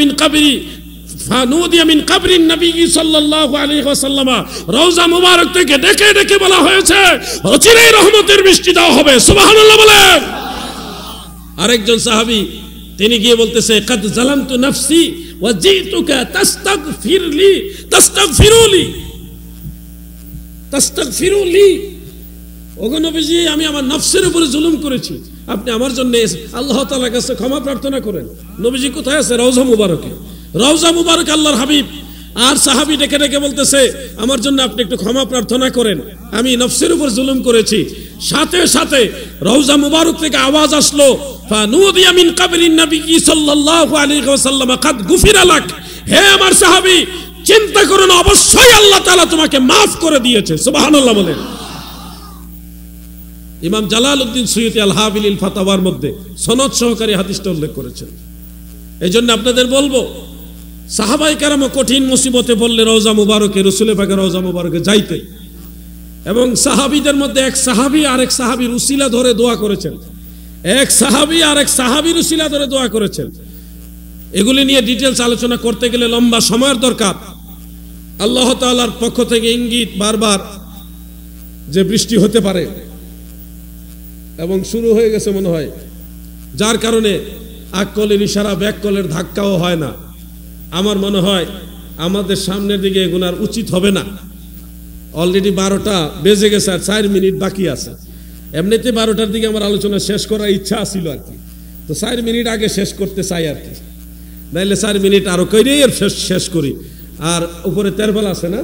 [SPEAKER 1] মিন কাবরিন নবী সাল্লাল্লাহু আলাইহি ওয়াসাল্লাম, রওজা মুবারক থেকে ডেকে ডেকে বলা হয়েছে অচিরেই রহমতের বৃষ্টি দেওয়া হবে। সুবহানাল্লাহ বলেন। আরেকজন সাহাবী তিনি গিয়ে বলতেছে, কাদ জালামতু নাফসি ওয়া জিতুকা তাস্তাগফিরুলি। ওগো নবীজি, আমি আমার নফসের উপরে জুলুম করেছি, আপনি আমার জন্য আল্লাহ তাআলার কাছে ক্ষমা প্রার্থনা করেন। নবীজি কোথায় আছে? রওজা মুবারকে। রওজা মুবারক আল্লাহর হাবিব। আর সাহাবী ডেকে ডেকে বলতেছে, আমার জন্য আপনি একটু ক্ষমা প্রার্থনা করেন, আমি নফসের উপর জুলুম করেছি। সাথে সাথে রওজা মুবারক থেকে আওয়াজ আসলো, ফানুদিয়া মিন কাবরিন নবী সাল্লাল্লাহু আলাইহি ওয়াসাল্লাম কাদ গুফিরা লাক। হে আমার সাহাবী, চিন্তা করো না, অবশ্যই আল্লাহ তাআলা তোমাকে maaf করে দিয়েছে। সুবহানাল্লাহ বলেন। ইমাম জালালউদ্দিন সুয়ুতী আল হাবিলিল ফাতাওয়ার মধ্যে সনদ সহকারী হাদিসটা উল্লেখ করেছেন। এইজন্য আপনাদের বলবো, সাহাবায়ে কেরাম কঠিন মুসিবতে বললে রওজা মুবারকে, রাসূলের পাকের রওজা মুবারকে যাইতে। এবং সাহাবীদের মধ্যে এক সাহাবী আরেক সাহাবীর উসিলা ধরে দোয়া করেছেন, এক সাহাবী আরেক সাহাবীর উসিলা ধরে দোয়া করেছেন। এগুলি নিয়ে ডিটেইলস আলোচনা করতে গেলে লম্বা সময়ের দরকার। আল্লাহ তাআলার পক্ষ থেকে ইঙ্গিত বারবার যে বৃষ্টি হতে পারে এবং শুরু হয়ে গেছে মনে হয়, যার কারণে আককলের ইশারা ব্যাককলের ধাক্কাও হয় না। আমার মনে হয় আমাদের সামনের দিকে এগুনার উচিত হবে না। অলরেডি 12টা বেজে গেছে, আর 4 মিনিট বাকি আছে। এমনিতে 12টার দিকে আমার আলোচনা শেষ করার ইচ্ছা ছিল আর কি, তো 4 মিনিট আগে শেষ করতে চাই আর কি, নাইলে 4 মিনিট আরো কইরেই শেষ করি। আর উপরে তেরবেলা আছে না,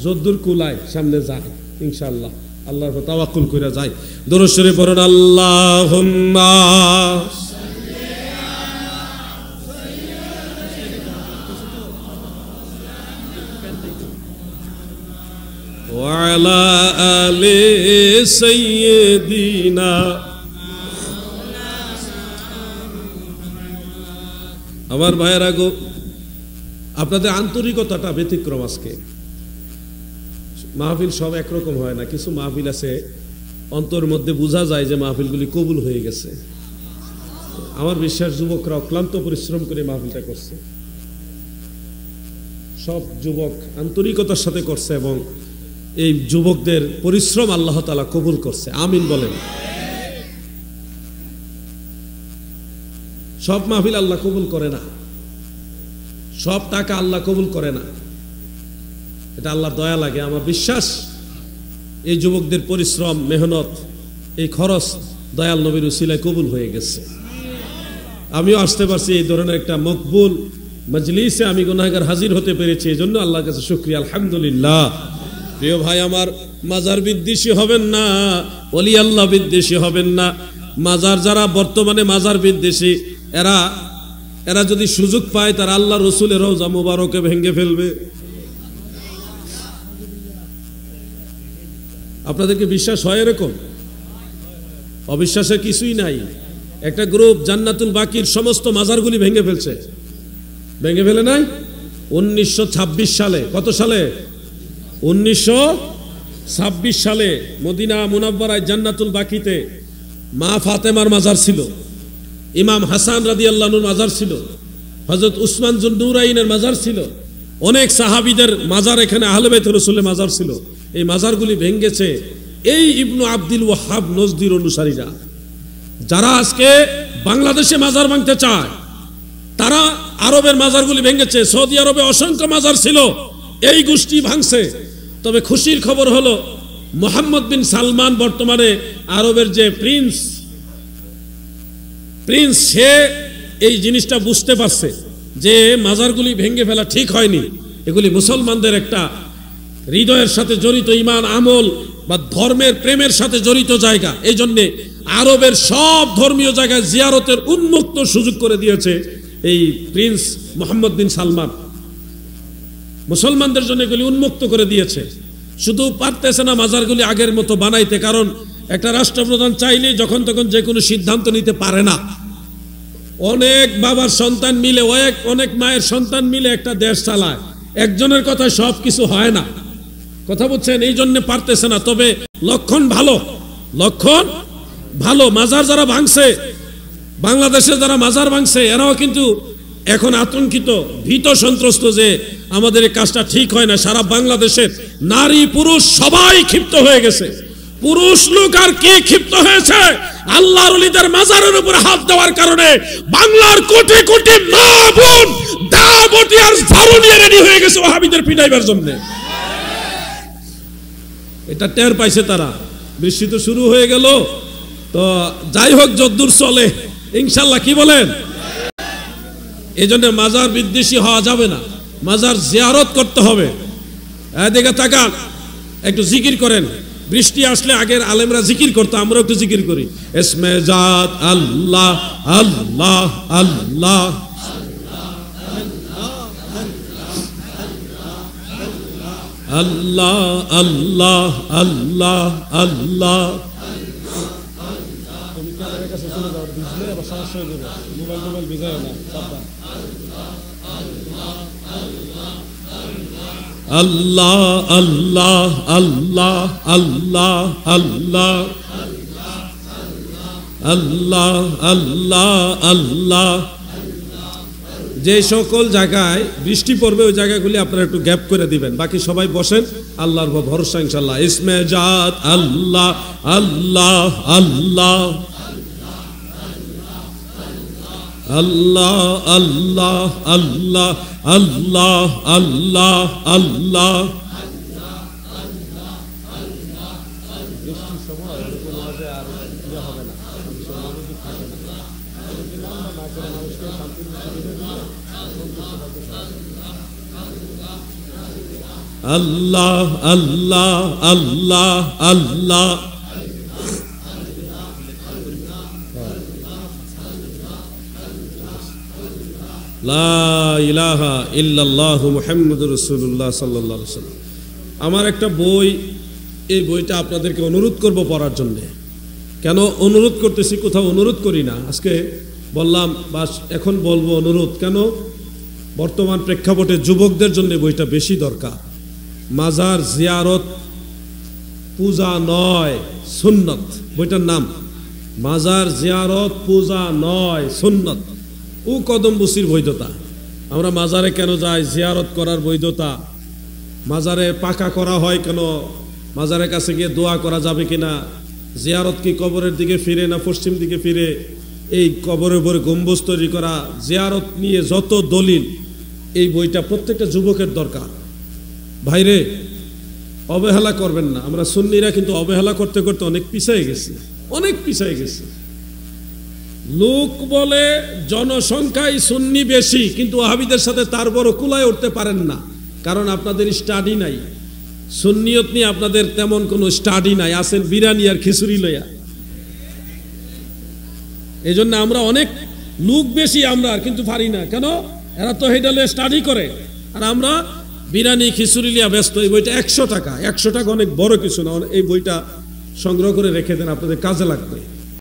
[SPEAKER 1] যদ্দুর কুলায় সামনে যায় ইনশাআল্লাহ, আল্লাহর উপর তাওয়াক্কুল কইরা যায়। দরুদ শরীফ পড়ুন, আল্লাহুম্মা ওয়া আলা আলি সাইয়্যিদিনা। আমার ভাইয়েরা গো, আপনাদের আন্তরিকতাটা ব্যতিক্রম। আজকে মাহফিল সব একরকম হয় না, কিছু মাহফিল আছে অন্তর মধ্যে বোঝা যায় যে মাহফিলগুলি কবুল হয়ে গেছে। আমার বিশ্বাস যুবকরা অক্লান্ত পরিশ্রম করে মাহফিলটা করছে, সব যুবক আন্তরিকতার সাথে করছে এবং এই যুবকদের পরিশ্রম আল্লাহ তাআলা কবুল করছে। আমিন বলেন। সব মাহফিল আল্লাহ কবুল করে না, সব টাকা আল্লাহ কবুল করে না, এটা আল্লাহর দয়া লাগে। আমার বিশ্বাস এই যুবকদের পরিশ্রম, মেহনত, এই খরচ দয়াল নবীর উসিলায় কবুল হয়ে গেছে। আমিও আসতে পারছি এই ধরনের একটা মকবুল মজলিসে, আমি গুনাহগার হাজির হতে পেরেছি, এই জন্য আল্লাহর কাছে শুকরিয়া, আলহামদুলিল্লাহ। প্রিয় ভাই আমার, মাজার বিদ্বেষী হবেন না, ওলি আল্লাহ বিদ্বেষী হবেন না। মাজার যারা বর্তমানে মাজার বিদ্বেষী, এরা যদি সুযোগ পায় তারা আল্লাহ রসুলের রওজা মুবারকে ভেঙে ফেলবে। আপনাদেরকে বিশ্বাস হয় এরকম? অবিশ্বাসের কিছুই নাই। একটা গ্রুপ জান্নাতুল বাকির সমস্ত মাজারগুলি ভেঙে ফেলছে। ভেঙে ফেলে নাই 1926 সালে। কত সালে? 1926 সালে মদিনা মুনাব্বারায় জান্নাতুল বাকিতে মা ফাতেমার মাজার ছিল, ইমাম হাসান রাদিয়াল্লাহু আনহুর মাজার ছিল, হযরত উসমান যুন নূরাইনের মাজার ছিল, অনেক সাহাবীদের মাজার, এখানে আহলে বাইত রাসূলের মাজার ছিল। এই মাজারগুলি ভেঙেছে এই ইবনু আব্দুল ওয়াহাব নজদির অনুসারীরা। যারা আজকে বাংলাদেশে মাজার ভাঙতে চায় তারা আরবের মাজারগুলি ভেঙেছে। সৌদি আরবে অসংখ্য মাজার ছিল, এই গোষ্ঠী ভাঙছে। তবে খুশির খবর হলো মোহাম্মদ বিন সালমান বর্তমানে আরবের যে প্রিন্স, সে এই জিনিসটা বুঝতে পারছে যে মাজারগুলি ভেঙে ফেলা ঠিক হয়নি। এগুলি মুসলমানদের একটা হৃদয়ের সাথে জড়িত ইমান, আমল বা ধর্মের প্রেমের সাথে জড়িত জায়গা। এই জন্যে আরবের সব ধর্মীয় জায়গায় জিয়ারতের উন্মুক্ত সুযোগ করে দিয়েছে এই প্রিন্স মোহাম্মদ বিন সালমান। মুসলমানদের জন্য এগুলি উন্মুক্ত করে দিয়েছে। শুধু পারতেছে না মাজারগুলি আগের মতো বানাইতে, কারণ একটা রাষ্ট্রপ্রধান চাইলে যখন তখন যে কোনো সিদ্ধান্ত নিতে পারে না। অনেক বাবার সন্তান মিলে, অনেক মায়ের সন্তান মিলে একটা দেশ চালায়। একজনের কথা সব কিছু হয় না, কথা বলছেন, এই জন্য পারতেছে না। তবে লক্ষণ ভালো, লক্ষণ ভালো। মাজার যারা ভাঙছে, বাংলাদেশে যারা মাজার ভাঙছে, এরাও কিন্তু এখন আতঙ্কিত, ভীত সন্ত্রস্ত যে আমাদের এই কাজটা ঠিক হয় না। সারা বাংলাদেশের নারী পুরুষ সবাই ক্ষিপ্ত হয়ে গেছে। পুরুষ লোক আর কে ক্ষিপ্ত হয়েছে? আল্লাহর ওলিদের মাজারের উপর হাত দেওয়ার কারণে বাংলার কোটি কোটি মা বোন দাবতি আর ঝাড়ু নিয়ে রেডি হয়ে গেছে ওয়াহাবিদের পিটাইবার জন্য। এটা টের পাইছে তারা। বৃষ্টি তো শুরু হয়ে গেল, তো যাই হোক, যদ্দূর চলে ইনশাল্লাহ, কি বলেন? এই জন্য মাজার বিদ্বেষী হওয়া যাবে না, মাজার জিয়ারত করতে হবে। এদিকে তাকান, একটু জিকির করেন। বৃষ্টি আসলে আগের আলেমরা জিকির করতো, আমরা একটু জিকির করি। ইসমে জাত আল্লাহ আল্লাহ আল্লাহ, আল্লাহ আল্লাহ আল্লাহ আল্লাহ। আল্লাহ আল্লাহ আল্লাহ আল্লাহ আল্লাহ আল্লাহ আল্লাহ আল্লাহ। যে সকল জায়গায় বৃষ্টি পড়বে ওই জায়গাগুলি আপনারা একটু গ্যাপ করে দিবেন, বাকি সবাই বসেন, আল্লাহর ভরসা ইনশাআল্লাহ। ইসমে জাত আল্লাহ আল্লাহ আল্লাহ আল্লাহ আল্লাহ আল্লাহ আল্লাহ আল্লাহ আল্লাহ। আল্লাহ আল্লাহ আল্লাহ আল্লাহ। লা ইলাহা ইল্লাল্লাহু মুহাম্মাদুর রাসূলুল্লাহ সাল্লাল্লাহু আলাইহি ওয়াসাল্লাম। আমার একটা বই, এই বইটা আপনাদেরকে অনুরোধ করব পড়ার জন্য। কেন অনুরোধ করতেছি? কোথাও অনুরোধ করি না, আজকে বললাম বা এখন বলবো অনুরোধ। কেন? বর্তমান প্রেক্ষাপটে যুবকদের জন্য বইটা বেশি দরকার। মাজার জিয়ারত পূজা নয়, সুন্নত। বইটার নাম মাজার জিয়ারত পূজা নয়, সুন্নত। ও কদম বসির বৈধতা। আমরা মাজারে কেন যাই? জিয়ারত করার বৈধতা। মাজারে পাকা করা হয় কেন? মাজারের কাছে গিয়ে দোয়া করা যাবে কিনা? জিয়ারত কি কবরের দিকে ফিরে না পশ্চিম দিকে ফিরে? এই কবরের উপরে গম্বুজ তৈরি করা, জিয়ারত নিয়ে যত দলিল, এই বইটা প্রত্যেকটা যুবকের দরকার। ভাইরে, অবহেলা করবেন না। আমরা সুন্নিরা কিন্তু অবহেলা করতে করতে অনেক পিছিয়ে গেছি, অনেক পিছিয়ে গেছি। লোক বলে জনসংখ্যায় সুন্নি বেশি, কিন্তু ওয়াহাবিদের সাথে তার বড় কুলায় উঠতে পারেন না, কারণ আপনাদের স্টাডি নাই। সুন্নিয়ত নিয়ে আপনাদের তেমন কোনো স্টাডি নাই, আছেন বিরিয়ানি আর খিচুড়ি লইয়া। এই জন্য আমরা অনেক লোক বেশি, আমরা কিন্তু পারি না। কেন? এরা তো হেডালে স্টাডি করে, আর আমরা বিরিয়ানি খিচুড়ি লিয়া ব্যস্ত। এই বইটা 100 টাকা, 100 টাকা অনেক বড় কিছু না। এই বইটা সংগ্রহ করে রেখে দেন, আপনাদের কাজে লাগবে।